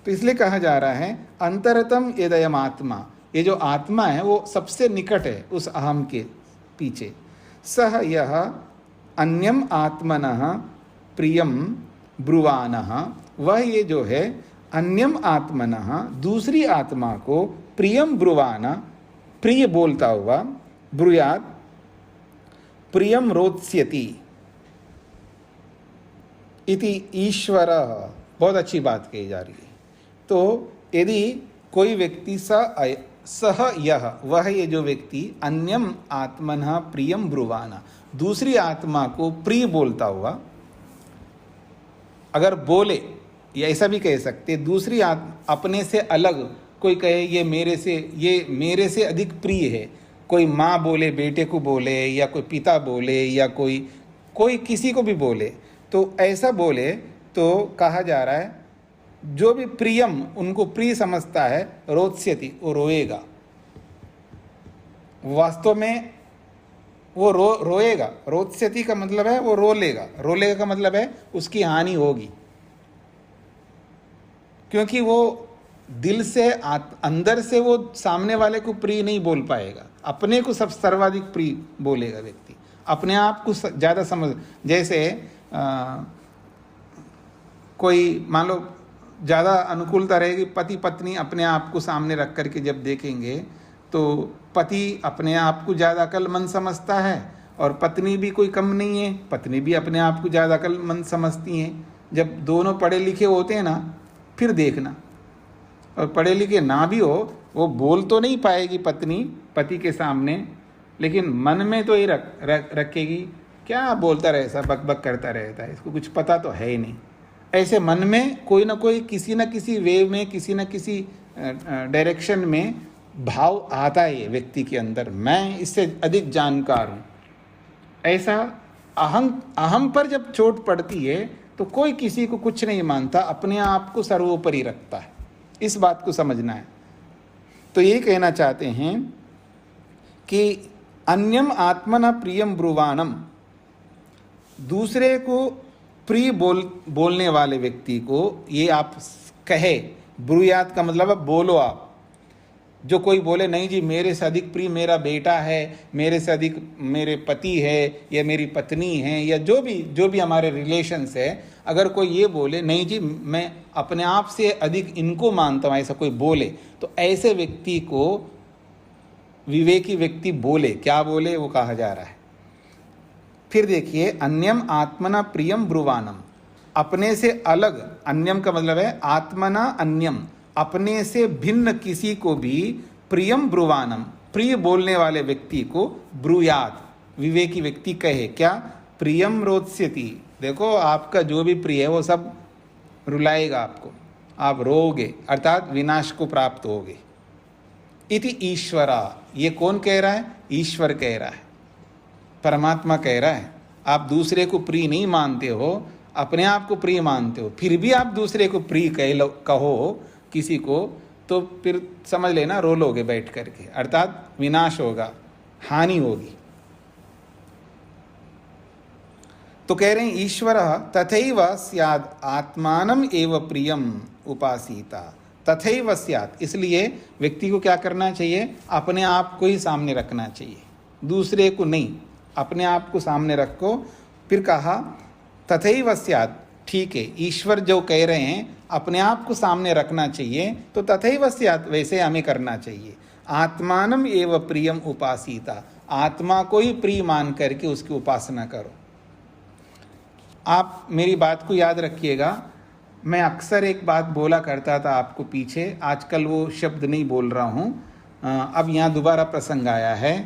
तो इसलिए कहा जा रहा है अंतरतम यदयम आत्मा, ये जो आत्मा है वो सबसे निकट है उस अहम के पीछे। सह यह अन्यम आत्मनः प्रियम ब्रुवानः, वह ये जो है अन्यम आत्मनः, दूसरी आत्मा को प्रियम ब्रुवाना, प्रिय बोलता हुआ, ब्रुयात प्रियम रोत्स्यति इति ईश्वर। बहुत अच्छी बात कही जा रही है। तो यदि कोई व्यक्ति सह यह, वह ये जो व्यक्ति अन्यम आत्मनः प्रियम ब्रुवाना, दूसरी आत्मा को प्रिय बोलता हुआ, अगर बोले, या ऐसा भी कह सकते, दूसरी अपने से अलग कोई कहे ये मेरे से अधिक प्रिय है, कोई माँ बोले बेटे को बोले, या कोई पिता बोले, या कोई किसी को भी बोले, तो ऐसा बोले तो कहा जा रहा है जो भी प्रियम उनको प्रिय समझता है, रोत्स्यति, वो रोएगा। वास्तव में वो रोएगा। रोत्स्यति का मतलब है वो रो लेगा। रोलेगा का मतलब है उसकी हानि होगी, क्योंकि वो दिल से अंदर से वो सामने वाले को प्रिय नहीं बोल पाएगा, अपने को सब सर्वाधिक प्रिय बोलेगा व्यक्ति, अपने आप को ज़्यादा समझ। जैसे कोई मान लो ज़्यादा अनुकूलता रहेगी, पति पत्नी अपने आप को सामने रख करके जब देखेंगे तो पति अपने आप को ज़्यादा अक्लमंद समझता है, और पत्नी भी कोई कम नहीं है, पत्नी भी अपने आप को ज़्यादा अक्लमंद समझती हैं। जब दोनों पढ़े लिखे होते हैं ना, फिर देखना, और पढ़े लिखे ना भी हो वो बोल तो नहीं पाएगी पत्नी पति के सामने, लेकिन मन में तो ये रखेगी, क्या बोलता रहता, बक बक करता रहता है, इसको कुछ पता तो है ही नहीं। ऐसे मन में कोई ना कोई किसी न किसी वे में, किसी न किसी डायरेक्शन में भाव आता है व्यक्ति के अंदर, मैं इससे अधिक जानकार हूँ। ऐसा अहम पर जब चोट पड़ती है तो कोई किसी को कुछ नहीं मानता, अपने आप को सर्वोपरि रखता है। इस बात को समझना है। तो ये कहना चाहते हैं कि अन्यम आत्मना प्रियम ब्रुवाणम, दूसरे को प्रिय बोलने वाले व्यक्ति को ये आप कहे, ब्रुयात का मतलब है बोलो आप। जो कोई बोले नहीं जी मेरे से अधिक प्रिय मेरा बेटा है, मेरे से अधिक मेरे पति है या मेरी पत्नी है, या जो भी हमारे रिलेशंस है, अगर कोई ये बोले नहीं जी मैं अपने आप से अधिक इनको मानता हूँ, ऐसा कोई बोले, तो ऐसे व्यक्ति को विवेकी व्यक्ति बोले, क्या बोले वो कहा जा रहा है। फिर देखिए, अन्यम आत्मना प्रियम ब्रुवाणम, अपने से अलग, अन्यम का मतलब है आत्मना अन्यम, अपने से भिन्न किसी को भी प्रियम ब्रुवाणम, प्रिय बोलने वाले व्यक्ति को ब्रुयात, विवेकी व्यक्ति कहे, क्या, प्रियम रोत्स्यति, देखो आपका जो भी प्रिय है वो सब रुलाएगा आपको, आप रोगे, अर्थात विनाश को प्राप्त होगे। इति ईश्वरा, ये कौन कह रहा है, ईश्वर कह रहा है, परमात्मा कह रहा है। आप दूसरे को प्रिय नहीं मानते हो, अपने आप को प्रिय मानते हो, फिर भी आप दूसरे को प्रिय कहो किसी को, तो फिर समझ लेना रो लोगे बैठ करके, अर्थात विनाश होगा, हानि होगी। तो कह रहे हैं ईश्वर तथैव स्याद आत्मानम एव प्रियम उपासीता, तथैव स्याद, इसलिए व्यक्ति को क्या करना चाहिए, अपने आप को ही सामने रखना चाहिए, दूसरे को नहीं, अपने आप को सामने रखो। फिर कहा तथैव स्यात्, ठीक है, ईश्वर जो कह रहे हैं अपने आप को सामने रखना चाहिए, तो तथैव स्यात्, वैसे हमें करना चाहिए। आत्मानम एव प्रियम उपासीता, आत्मा को ही प्रिय मान करके उसकी उपासना करो। आप मेरी बात को याद रखिएगा, मैं अक्सर एक बात बोला करता था आपको पीछे, आजकल वो शब्द नहीं बोल रहा हूँ, अब यहाँ दोबारा प्रसंग आया है।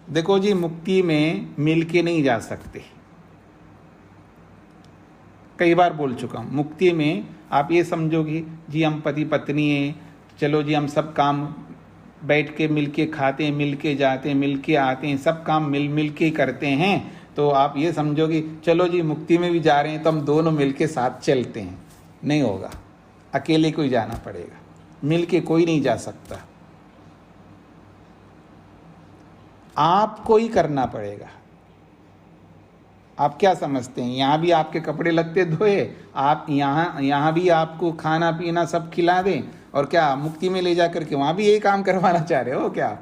देखो जी, मुक्ति में मिल के नहीं जा सकते, कई बार बोल चुका हूँ। मुक्ति में आप ये समझोगे जी हम पति पत्नी हैं, चलो जी हम सब काम बैठ के मिल के खाते हैं, मिल के जाते हैं, मिल के आते हैं, सब काम मिल के करते हैं, तो आप ये समझोगे चलो जी मुक्ति में भी जा रहे हैं तो हम दोनों मिल के साथ चलते हैं। नहीं होगा, अकेले को ही जाना पड़ेगा, मिल के कोई नहीं जा सकता, आपको ही करना पड़ेगा। आप क्या समझते हैं, यहाँ भी आपके कपड़े लगते धोए, आप यहाँ भी आपको खाना पीना सब खिला दें, और क्या मुक्ति में ले जा करके वहाँ भी यही काम करवाना चाह रहे हो क्या?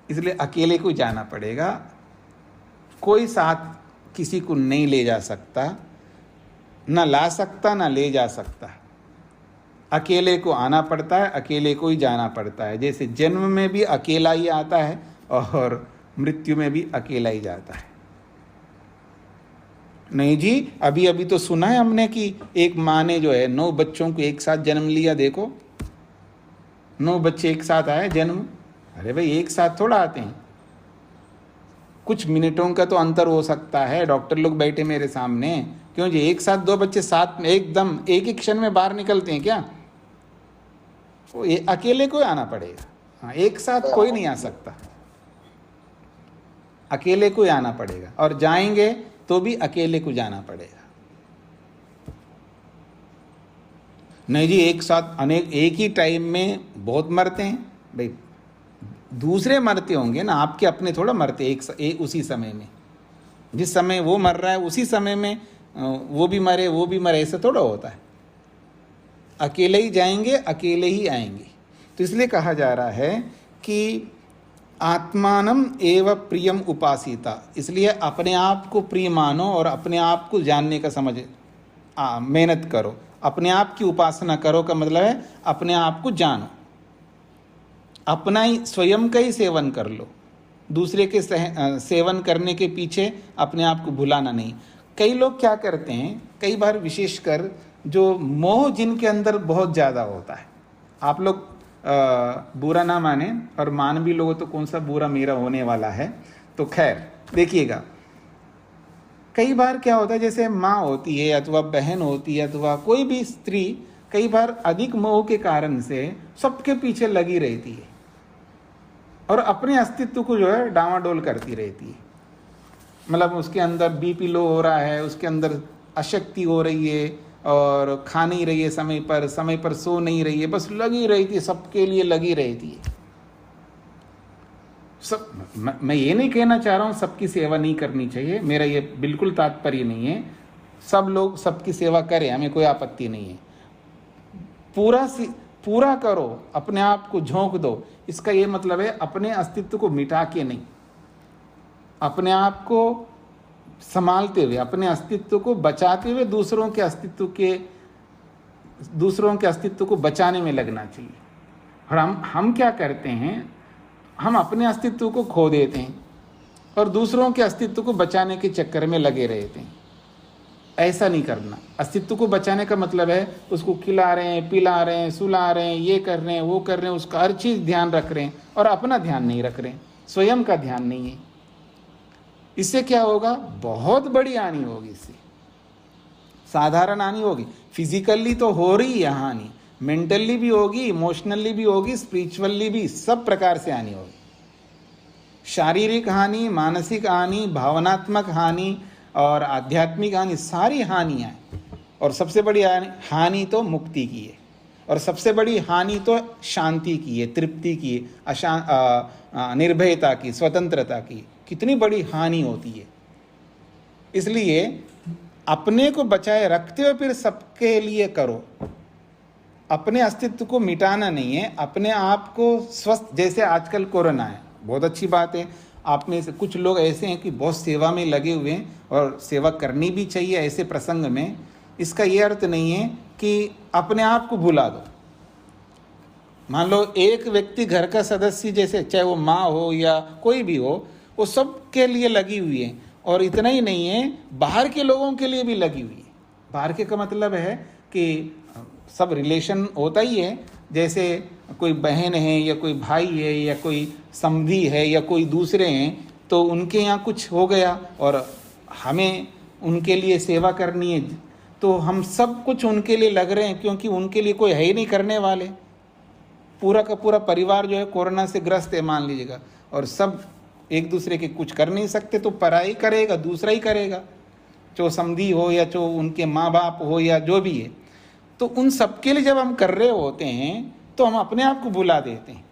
इसलिए अकेले को जाना पड़ेगा, कोई साथ किसी को नहीं ले जा सकता, ना ला सकता ना ले जा सकता, अकेले को आना पड़ता है, अकेले को ही जाना पड़ता है। जैसे जन्म में भी अकेला ही आता है और मृत्यु में भी अकेला ही जाता है। नहीं जी, अभी अभी तो सुना है हमने कि एक माँ ने जो है 9 बच्चों को एक साथ जन्म लिया, देखो 9 बच्चे एक साथ आए जन्म। अरे भाई एक साथ थोड़ा आते हैं, कुछ मिनटों का तो अंतर हो सकता है। डॉक्टर लोग बैठे मेरे सामने, क्यों जी एक साथ 2 बच्चे साथ में एकदम एक ही क्षण में बाहर निकलते हैं क्या? वो अकेले को आना पड़ेगा। हाँ, एक साथ कोई नहीं आ सकता, अकेले को आना पड़ेगा, और जाएंगे तो भी अकेले को जाना पड़ेगा। नहीं जी एक साथ अनेक एक ही टाइम में बहुत मरते हैं, भाई दूसरे मरते होंगे ना, आपके अपने थोड़ा मरते एक उसी समय में, जिस समय वो मर रहा है उसी समय में वो भी मरे, ऐसा थोड़ा होता है। अकेले ही जाएंगे, अकेले ही आएंगे। तो इसलिए कहा जा रहा है कि आत्मानम एव प्रियम उपासीता, इसलिए अपने आप को प्रिय मानो और अपने आप को जानने का मेहनत करो, अपने आप की उपासना करो का मतलब है अपने आप को जानो, अपना ही स्वयं का ही सेवन कर लो, दूसरे के सेवन करने के पीछे अपने आप को भुलाना नहीं। कई लोग क्या करते हैं, कई बार विशेषकर जो मोह जिनके अंदर बहुत ज़्यादा होता है, आप लोग बुरा ना माने, और मान भी लोगों तो कौन सा बुरा मेरा होने वाला है। तो खैर देखिएगा, कई बार क्या होता है, जैसे माँ होती है अथवा बहन होती है अथवा कोई भी स्त्री, कई बार अधिक मोह के कारण से सबके पीछे लगी रहती है और अपने अस्तित्व को जो है डामाडोल करती रहती है। मतलब उसके अंदर बीपी लो हो रहा है, उसके अंदर अशक्ति हो रही है और खा नहीं रही है समय पर सो नहीं रही है, बस लगी रहती है, सबके लिए लगी रहती है। मैं ये नहीं कहना चाह रहा हूँ सबकी सेवा नहीं करनी चाहिए, मेरा ये बिल्कुल तात्पर्य नहीं है। सब लोग सबकी सेवा करें, हमें कोई आपत्ति नहीं है। पूरा करो, अपने आप को झोंक दो, इसका ये मतलब है अपने अस्तित्व को मिटा के नहीं, अपने आप को संभालते हुए, अपने अस्तित्व को बचाते हुए दूसरों के अस्तित्व को बचाने में लगना चाहिए। और हम क्या करते हैं, हम अपने अस्तित्व को खो देते हैं और दूसरों के अस्तित्व को बचाने के चक्कर में लगे रहते हैं। ऐसा नहीं करना। अस्तित्व को बचाने का मतलब है उसको खिला रहे हैं, पिला रहे हैं, सुला रहे हैं, ये कर रहे हैं, वो कर रहे हैं, उसका हर चीज़ ध्यान रख रहे हैं और अपना ध्यान नहीं रख रहे हैं, स्वयं का ध्यान नहीं है। इससे क्या होगा, बहुत बड़ी हानि होगी। इससे साधारण हानि होगी, फिजिकली तो हो रही है हानि, मेंटली भी होगी, इमोशनली भी होगी, स्पिरिचुअली भी, सब प्रकार से हानि होगी। शारीरिक हानि, मानसिक हानि, भावनात्मक हानि और आध्यात्मिक हानि, सारी हानियाँ हैं। और सबसे बड़ी हानि तो मुक्ति की है, और सबसे बड़ी हानि तो शांति की है, तृप्ति की है, निर्भयता की, स्वतंत्रता की। कितनी बड़ी हानि होती है। इसलिए अपने को बचाए रखते हो, फिर सबके लिए करो। अपने अस्तित्व को मिटाना नहीं है, अपने आप को स्वस्थ, जैसे आजकल कोरोना है, बहुत अच्छी बात है। आप में से कुछ लोग ऐसे हैं कि बहुत सेवा में लगे हुए हैं और सेवा करनी भी चाहिए ऐसे प्रसंग में। इसका ये अर्थ नहीं है कि अपने आप को भुला दो। मान लो एक व्यक्ति घर का सदस्य, जैसे चाहे वो माँ हो या कोई भी हो, वो सब के लिए लगी हुई है। और इतना ही नहीं है, बाहर के लोगों के लिए भी लगी हुई है। बाहर के का मतलब है कि सब रिलेशन होता ही है, जैसे कोई बहन है या कोई भाई है या कोई समधी है या कोई दूसरे हैं, तो उनके यहाँ कुछ हो गया और हमें उनके लिए सेवा करनी है, तो हम सब कुछ उनके लिए लग रहे हैं, क्योंकि उनके लिए कोई है ही नहीं करने वाले। पूरा का पूरा परिवार जो है कोरोना से ग्रस्त है मान लीजिएगा, और सब एक दूसरे के कुछ कर नहीं सकते, तो पराई करेगा, दूसरा ही करेगा, जो समधी हो या जो उनके माँ बाप हो या जो भी है। तो उन सबके लिए जब हम कर रहे होते हैं तो हम अपने आप को भुला देते हैं,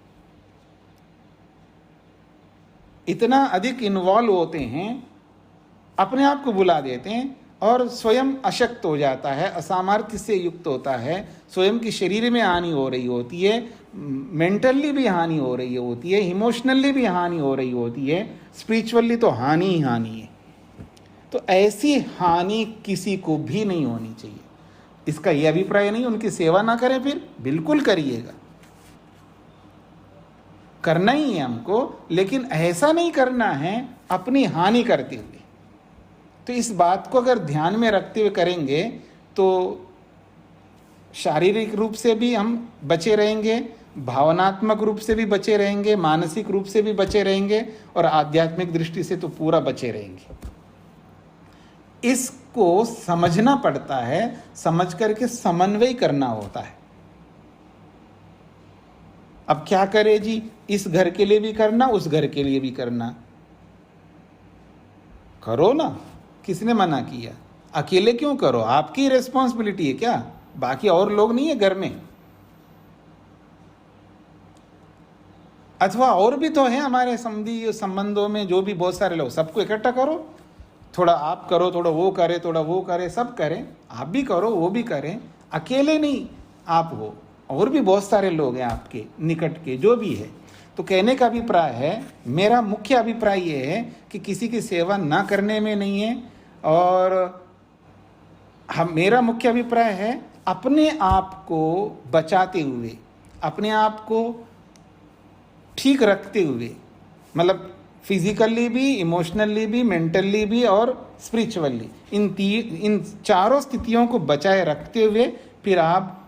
इतना अधिक इन्वॉल्व होते हैं, अपने आप को भुला देते हैं और स्वयं अशक्त हो जाता है, असामर्थ्य से युक्त होता है, स्वयं की शरीर में हानि हो रही होती है, मेंटली भी हानि हो रही होती है, इमोशनली भी हानि हो रही होती है, स्पिरिचुअली तो हानि ही हानि है। तो ऐसी हानि किसी को भी नहीं होनी चाहिए। इसका यह अभिप्राय नहीं उनकी सेवा ना करें, फिर बिल्कुल करिएगा, करना ही है हमको, लेकिन ऐसा नहीं करना है अपनी हानि करते हुए। तो इस बात को अगर ध्यान में रखते हुए करेंगे तो शारीरिक रूप से भी हम बचे रहेंगे, भावनात्मक रूप से भी बचे रहेंगे, मानसिक रूप से भी बचे रहेंगे और आध्यात्मिक दृष्टि से तो पूरा बचे रहेंगे। इसको समझना पड़ता है, समझ करके समन्वय करना होता है। अब क्या करे जी, इस घर के लिए भी करना, उस घर के लिए भी करना, करो ना, किसने मना किया? अकेले क्यों करो? आपकी रिस्पॉन्सिबिलिटी है क्या? बाकी और लोग नहीं है घर में? अथवा और भी तो है हमारे संबंधों में जो भी बहुत सारे लोग, सबको इकट्ठा करो, थोड़ा आप करो, थोड़ा वो करे, थोड़ा वो करे, सब करें, आप भी करो, वो भी करें, अकेले नहीं आप हो, और भी बहुत सारे लोग हैं आपके निकट के जो भी है। तो कहने का अभिप्राय है, मेरा मुख्य अभिप्राय ये है कि किसी की सेवा ना करने में नहीं है, और मेरा मुख्य अभिप्राय है अपने आप को बचाते हुए, अपने आप को ठीक रखते हुए, मतलब फिजिकली भी, इमोशनली भी, मेंटली भी और स्पिरिचुअली, इन चारों स्थितियों को बचाए रखते हुए फिर आप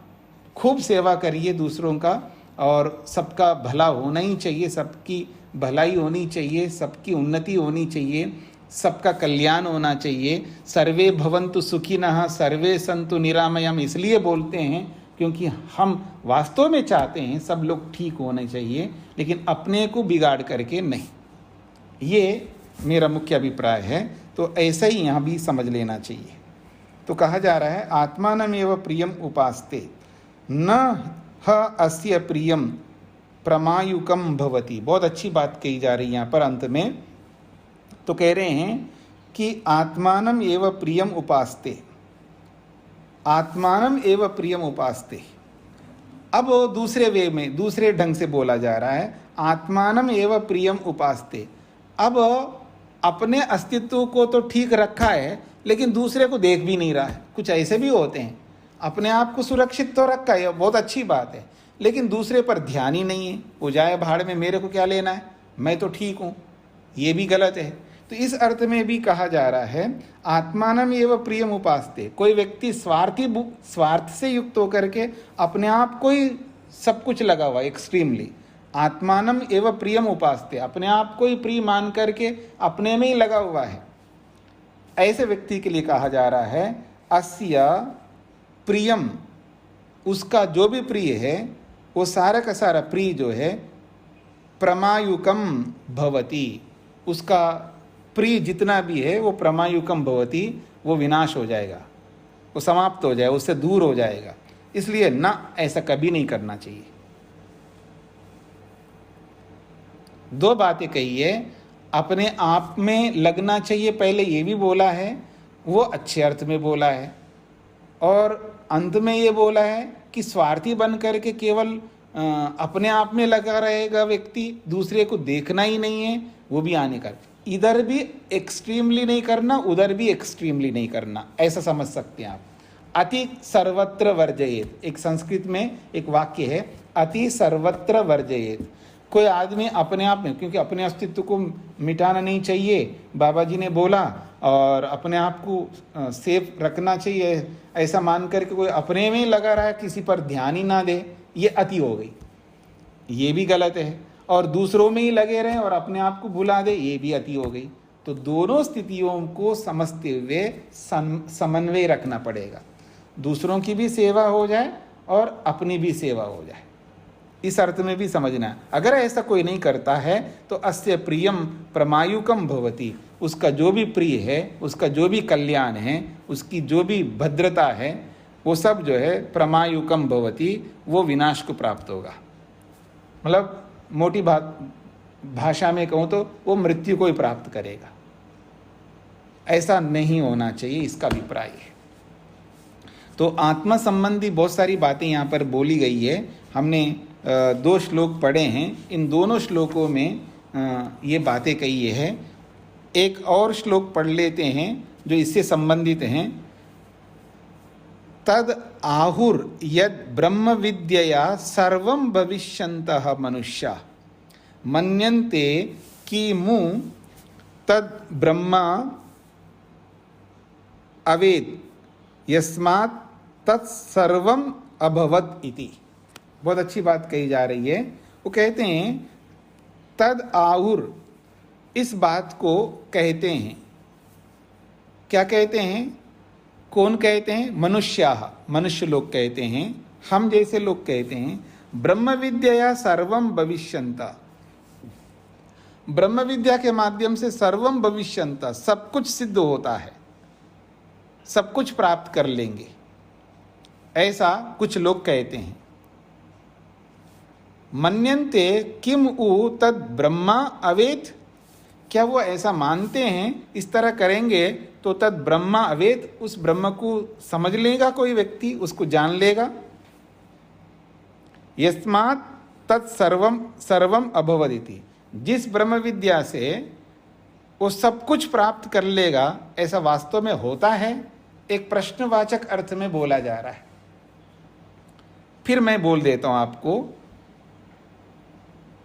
खूब सेवा करिए दूसरों का, और सबका भला होना ही चाहिए, सबकी भलाई होनी चाहिए, सबकी उन्नति होनी चाहिए, सबका कल्याण होना चाहिए। सर्वे भवन्तु सुखिनः सर्वे सन्तु निरामयम् इसलिए बोलते हैं क्योंकि हम वास्तव में चाहते हैं सब लोग ठीक होने चाहिए, लेकिन अपने को बिगाड़ करके नहीं। ये मेरा मुख्य अभिप्राय है। तो ऐसा ही यहाँ भी समझ लेना चाहिए। तो कहा जा रहा है आत्मानमेव प्रियम उपास्ते न ह अस्य प्रियम प्रमायुकम भवति। बहुत अच्छी बात कही जा रही है यहाँ पर अंत में। तो कह रहे हैं कि आत्मानम एव प्रियम उपास्ते, आत्मानम एव प्रियम उपास्ते। अब दूसरे वे में, दूसरे ढंग से बोला जा रहा है आत्मानम एव प्रियम उपास्ते। अब अपने अस्तित्व को तो ठीक रखा है, लेकिन दूसरे को देख भी नहीं रहा है। कुछ ऐसे भी होते हैं, अपने आप को सुरक्षित तो रखा है, बहुत अच्छी बात है, लेकिन दूसरे पर ध्यान ही नहीं है। वो जाए भाड़ में, मेरे को क्या लेना है, मैं तो ठीक हूँ। ये भी गलत है। तो इस अर्थ में भी कहा जा रहा है आत्मानम एव प्रियम उपास्ते। कोई व्यक्ति स्वार्थ से युक्त होकर के अपने आप को ही सब कुछ लगा हुआ एक्सट्रीमली, आत्मानम एव प्रियम उपास्ते, अपने आप को ही प्रिय मान करके अपने में ही लगा हुआ है, ऐसे व्यक्ति के लिए कहा जा रहा है अस्य प्रियम, उसका जो भी प्रिय है वो सारा का सारा प्रिय जो है प्रमायुकम भवति, उसका प्रिय जितना भी है वो प्रमायुकम भवति, वो विनाश हो जाएगा, वो समाप्त हो जाएगा, उससे दूर हो जाएगा। इसलिए ना, ऐसा कभी नहीं करना चाहिए। दो बातें कही है, अपने आप में लगना चाहिए, पहले ये भी बोला है, वो अच्छे अर्थ में बोला है, और अंत में ये बोला है कि स्वार्थी बन करके केवल अपने आप में लगा रहेगा व्यक्ति, दूसरे को देखना ही नहीं है, वो भी हानिकारक। इधर भी एक्सट्रीमली नहीं करना, उधर भी एक्सट्रीमली नहीं करना, ऐसा समझ सकते हैं आप। अति सर्वत्र वर्जयेत, एक संस्कृत में एक वाक्य है, अति सर्वत्र वर्जयेत। कोई आदमी अपने आप में, क्योंकि अपने अस्तित्व को मिटाना नहीं चाहिए, बाबा जी ने बोला, और अपने आप को सेफ रखना चाहिए, ऐसा मान करके कोई अपने में लगा रहा है, किसी पर ध्यान ही ना दे, ये अति हो गई, ये भी गलत है। और दूसरों में ही लगे रहें और अपने आप को भुला दे, ये भी अति हो गई। तो दोनों स्थितियों को समझते हुए समन्वय रखना पड़ेगा, दूसरों की भी सेवा हो जाए और अपनी भी सेवा हो जाए, इस अर्थ में भी समझना है। अगर ऐसा कोई नहीं करता है तो अस्य प्रियम प्रमायुकम भवति, उसका जो भी प्रिय है, उसका जो भी कल्याण है, उसकी जो भी भद्रता है, वो सब जो है प्रमायुकम भवति, वो विनाश को प्राप्त होगा। मतलब मोटी भाषा में कहूँ तो वो मृत्यु को ही प्राप्त करेगा। ऐसा नहीं होना चाहिए, इसका अभिप्राय है। तो आत्मा संबंधी बहुत सारी बातें यहाँ पर बोली गई है। हमने 2 श्लोक पढ़े हैं, इन दोनों श्लोकों में ये बातें कही है। एक और श्लोक पढ़ लेते हैं जो इससे संबंधित हैं। तद आहुर यद ब्रह्म विद्यया सर्वं भविष्यन्तः मनुष्या मन्यन्ते किमु तद ब्रह्म अवेद यस्मात् तत्सर्वम अभवत इति। बहुत अच्छी बात कही जा रही है। वो कहते हैं तद आहुर, इस बात को कहते हैं, क्या कहते हैं, कौन कहते हैं, मनुष्याः, मनुष्य लोग कहते हैं, हम जैसे लोग कहते हैं। ब्रह्म विद्या सर्वम भविष्यन्ता, ब्रह्म विद्या के माध्यम से सर्वम भविष्यन्ता, सब कुछ सिद्ध होता है, सब कुछ प्राप्त कर लेंगे, ऐसा कुछ लोग कहते हैं। मन्यन्ते किम उ तद ब्रह्मा अवेद, क्या वो ऐसा मानते हैं, इस तरह करेंगे तो तद ब्रह्मा अवेद, उस ब्रह्म को समझ लेगा कोई व्यक्ति, उसको जान लेगा। यस्मात् तत्सर्वम सर्वम अभवदिति, जिस ब्रह्म विद्या से वो सब कुछ प्राप्त कर लेगा, ऐसा वास्तव में होता है? एक प्रश्नवाचक अर्थ में बोला जा रहा है। फिर मैं बोल देता हूं आपको,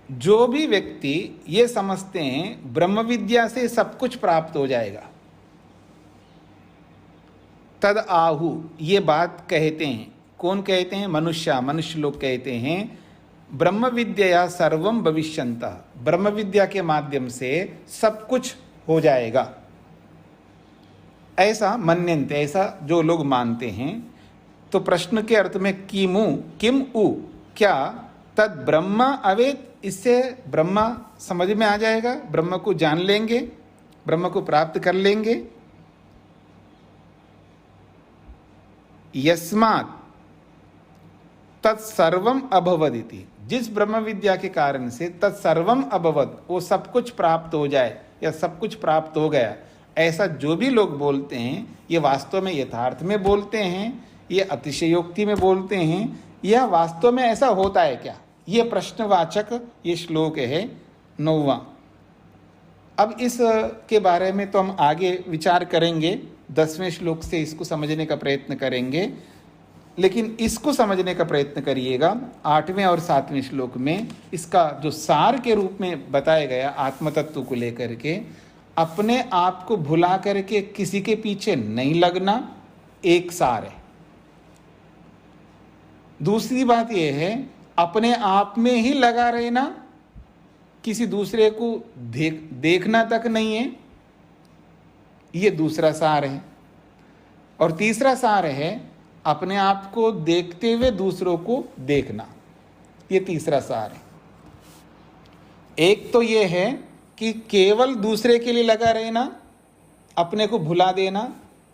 जो भी व्यक्ति ये समझते हैं ब्रह्म विद्या से सब कुछ प्राप्त हो जाएगा, तद आहु, ये बात कहते हैं। कौन कहते हैं? मनुष्य लोग कहते हैं ब्रह्म विद्या सर्वम भविष्यन्तः, ब्रह्म विद्या के माध्यम से सब कुछ हो जाएगा, ऐसा मन्यन्ते, ऐसा जो लोग मानते हैं। तो प्रश्न के अर्थ में किमु किम उ, क्या तद ब्रह्म अवेद, इससे ब्रह्म समझ में आ जाएगा, ब्रह्म को जान लेंगे, ब्रह्म को प्राप्त कर लेंगे। यस्मात् तत्सर्वम अभवदिति, जिस ब्रह्म विद्या के कारण से तत्सर्वम अभवद, वो सब कुछ प्राप्त हो जाए या सब कुछ प्राप्त हो गया, ऐसा जो भी लोग बोलते हैं, ये वास्तव में यथार्थ में बोलते हैं, ये अतिशयोक्ति में बोलते हैं, यह वास्तव में ऐसा होता है क्या? ये प्रश्नवाचक ये श्लोक है 9वां। अब इस के बारे में तो हम आगे विचार करेंगे, 10वें श्लोक से इसको समझने का प्रयत्न करेंगे, लेकिन इसको समझने का प्रयत्न करिएगा 8वें और 7वें श्लोक में। इसका जो सार के रूप में बताया गया आत्म तत्व को लेकर के, अपने आप को भुला करके किसी के पीछे नहीं लगना, एक सार है। दूसरी बात यह है, अपने आप में ही लगा रहना, किसी दूसरे को देखना तक नहीं है, ये दूसरा सार है। और तीसरा सार है, अपने आप को देखते हुए दूसरों को देखना, ये तीसरा सार है। एक तो ये है कि केवल दूसरे के लिए लगा रहना, अपने को भुला देना,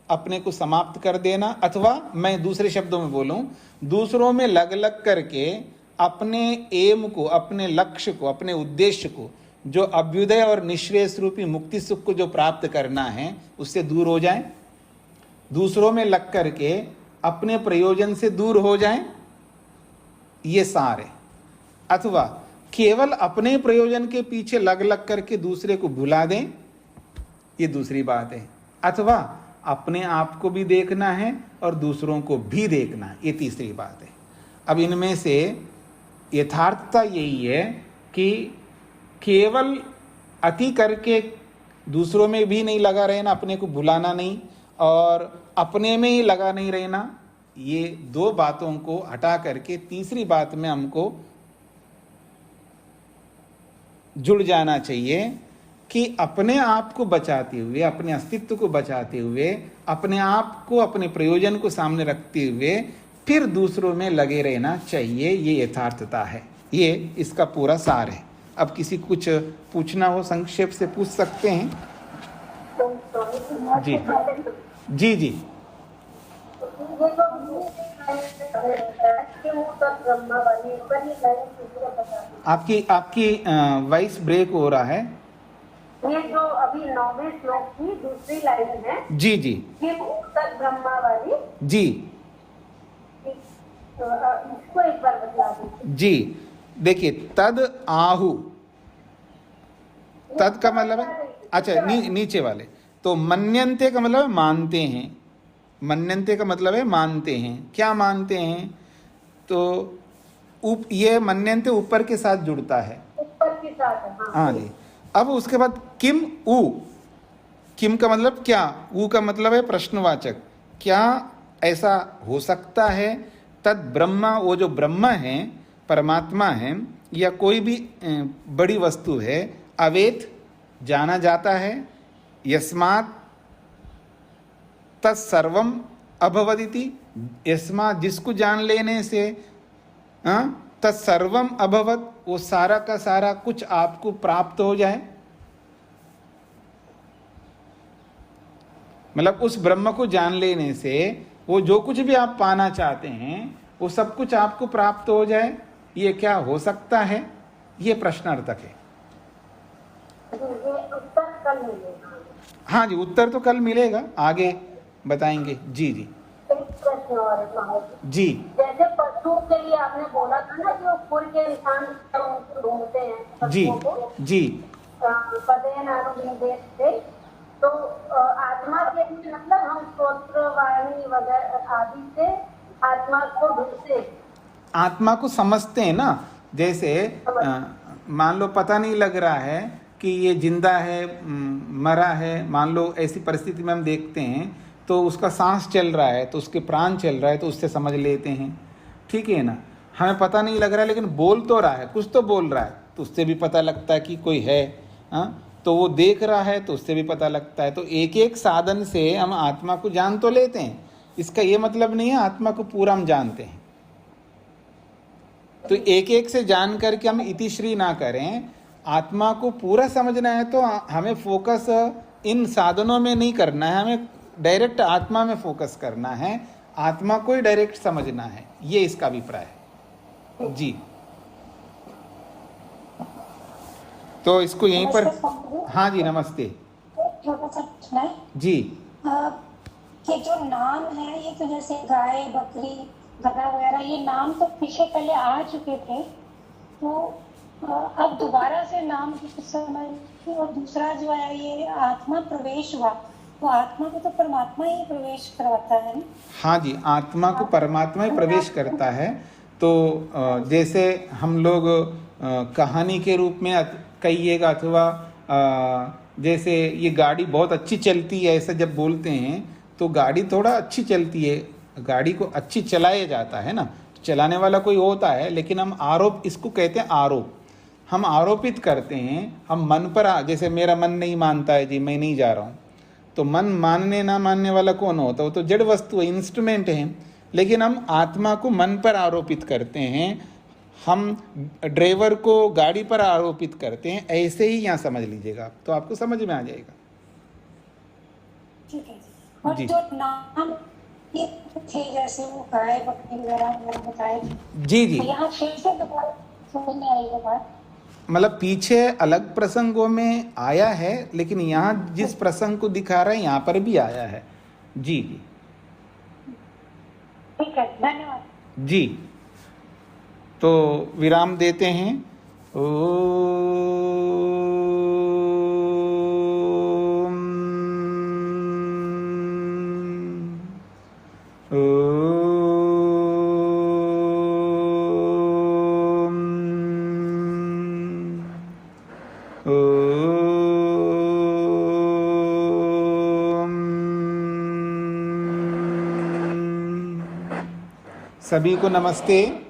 अपने को समाप्त कर देना, अथवा मैं दूसरे शब्दों में बोलूं, दूसरों में लग लग करके अपने एम को, अपने लक्ष्य को, अपने उद्देश्य को, जो अभ्युदय और निःश्रेयस रूपी मुक्ति सुख को जो प्राप्त करना है, उससे दूर हो जाएं, दूसरों में लग करके अपने प्रयोजन से दूर हो जाएं, ये सार है। अथवा केवल अपने प्रयोजन के पीछे लग लग करके दूसरे को भुला दें, ये दूसरी बात है। अथवा अपने आप को भी देखना है और दूसरों को भी देखना है, ये तीसरी बात है। अब इनमें से यथार्थता यही है कि केवल अति करके दूसरों में भी नहीं लगा रहना, अपने को भुलाना नहीं, और अपने में ही लगा नहीं रहना, ये दो बातों को हटा करके तीसरी बात में हमको जुड़ जाना चाहिए कि अपने आप को बचाते हुए, अपने अस्तित्व को बचाते हुए, अपने आप को, अपने प्रयोजन को सामने रखते हुए फिर दूसरों में लगे रहना चाहिए, ये यथार्थता है। ये इसका पूरा सार है। अब किसी कुछ पूछना हो संक्षेप से पूछ सकते हैं। जी जी जी। आपकी वॉइस ब्रेक हो रहा है। ये जो अभी 9वें श्लोक की दूसरी लाइन है, जी जी, ये तद ब्रह्मा वाली जी, इसको एक बार बता दीजिए। जी देखिए, तद आहु, तद का मतलब है, अच्छा नीचे वाले, तो मन्यन्ते का मतलब है मानते हैं, मन्यन्ते का मतलब है मानते हैं। क्या मानते हैं? तो ये मन्यन्ते ऊपर के साथ जुड़ता है, ऊपर के साथ। हाँ जी। अब उसके बाद किम उ, किम का मतलब क्या, उ का मतलब है प्रश्नवाचक, क्या ऐसा हो सकता है? तद ब्रह्मा, वो जो ब्रह्म है, परमात्मा है, या कोई भी बड़ी वस्तु है, अवेत जाना जाता है, यस्मात् तत्सर्वम अभवदिति, यस्मात् जिसको जान लेने से तत्सर्वम अभवत, वो सारा का सारा कुछ आपको प्राप्त हो जाए, मतलब उस ब्रह्म को जान लेने से वो जो कुछ भी आप पाना चाहते हैं वो सब कुछ आपको प्राप्त हो जाए, ये क्या हो सकता है? ये प्रश्नार्थक है। उत्तर कल मिलेगा। हाँ जी, उत्तर तो कल मिलेगा, आगे बताएंगे। जी जी। एक प्रश्न और है जी। जैसे पशुओं के लिए आपने बोला था ना, जो फूल के निशान ढूंढते हैं जी जी, पदे नानुदेश से, तो आत्मा के मतलब हम श्रोत्र वाणी वगैरह आदि से आत्मा को ढूंढते, आत्मा को समझते हैं ना। जैसे मान लो पता नहीं लग रहा है कि ये जिंदा है, मरा है, मान लो ऐसी परिस्थिति में हम देखते हैं, तो उसका सांस चल रहा है, तो उसके प्राण चल रहा है, तो उससे समझ लेते हैं, ठीक है ना। हमें पता नहीं लग रहा है, लेकिन बोल तो रहा है, कुछ तो बोल रहा है, तो उससे भी पता लगता है कि कोई है। हाँ, तो वो देख रहा है तो उससे भी पता लगता है। तो एक एक साधन से हम आत्मा को जान तो लेते हैं, इसका ये मतलब नहीं है आत्मा को पूरा हम जानते हैं। तो एक एक से जान करके हम इतिश्री ना करें। आत्मा को पूरा समझना है तो हमें फोकस इन साधनों में नहीं करना है, हमें डायरेक्ट आत्मा में फोकस करना है, आत्मा को ही डायरेक्ट समझना है, ये इसका अभिप्राय है जी। तो इसको यहीं पर, हाँ जी नमस्ते छोटा सा पूछना है जी। ये जो नाम है, ये तो जैसे गाय, बकरी, गधा वगैरह, ये नाम तो पीछे पहले आ चुके थे, तो अब दोबारा से नाम की कुछ समय, और दूसरा जो है ये आत्मा प्रवेश हुआ, तो आत्मा को तो परमात्मा ही प्रवेश करवाता है। हाँ जी, आत्मा को परमात्मा ही प्रवेश करता है। तो जैसे हम लोग कहानी के रूप में कहिएगा, अथवा जैसे ये गाड़ी बहुत अच्छी चलती है ऐसा जब बोलते हैं, तो गाड़ी थोड़ा अच्छी चलती है, गाड़ी को अच्छी चलाया जाता है ना, चलाने वाला कोई होता है, लेकिन हम आरोप, इसको कहते हैं आरोप, हम आरोपित करते हैं। हम मन पर, जैसे मेरा मन नहीं मानता है जी, मैं नहीं जा रहा हूँ, तो मन मानने ना मानने वाला कौन होता है? वो तो जड़ वस्तु है, इंस्ट्रूमेंट है। लेकिन हम आत्मा को मन पर आरोपित करते हैं, हम ड्राइवर को गाड़ी पर आरोपित करते हैं, ऐसे ही यहाँ समझ लीजिएगा, तो आपको समझ में आ जाएगा। ठीक है। और जी। जो नाम ये थे, जैसे वो गाय, बकरी वगैरह बताए, जी जी, तो यहाँ फिर से दोबारा समझ में आएगा बात। मतलब पीछे अलग प्रसंगों में आया है, लेकिन यहाँ जिस प्रसंग को दिखा रहा है यहाँ पर भी आया है। जी जी, ठीक है, धन्यवाद जी। तो विराम देते हैं। सभी को नमस्ते।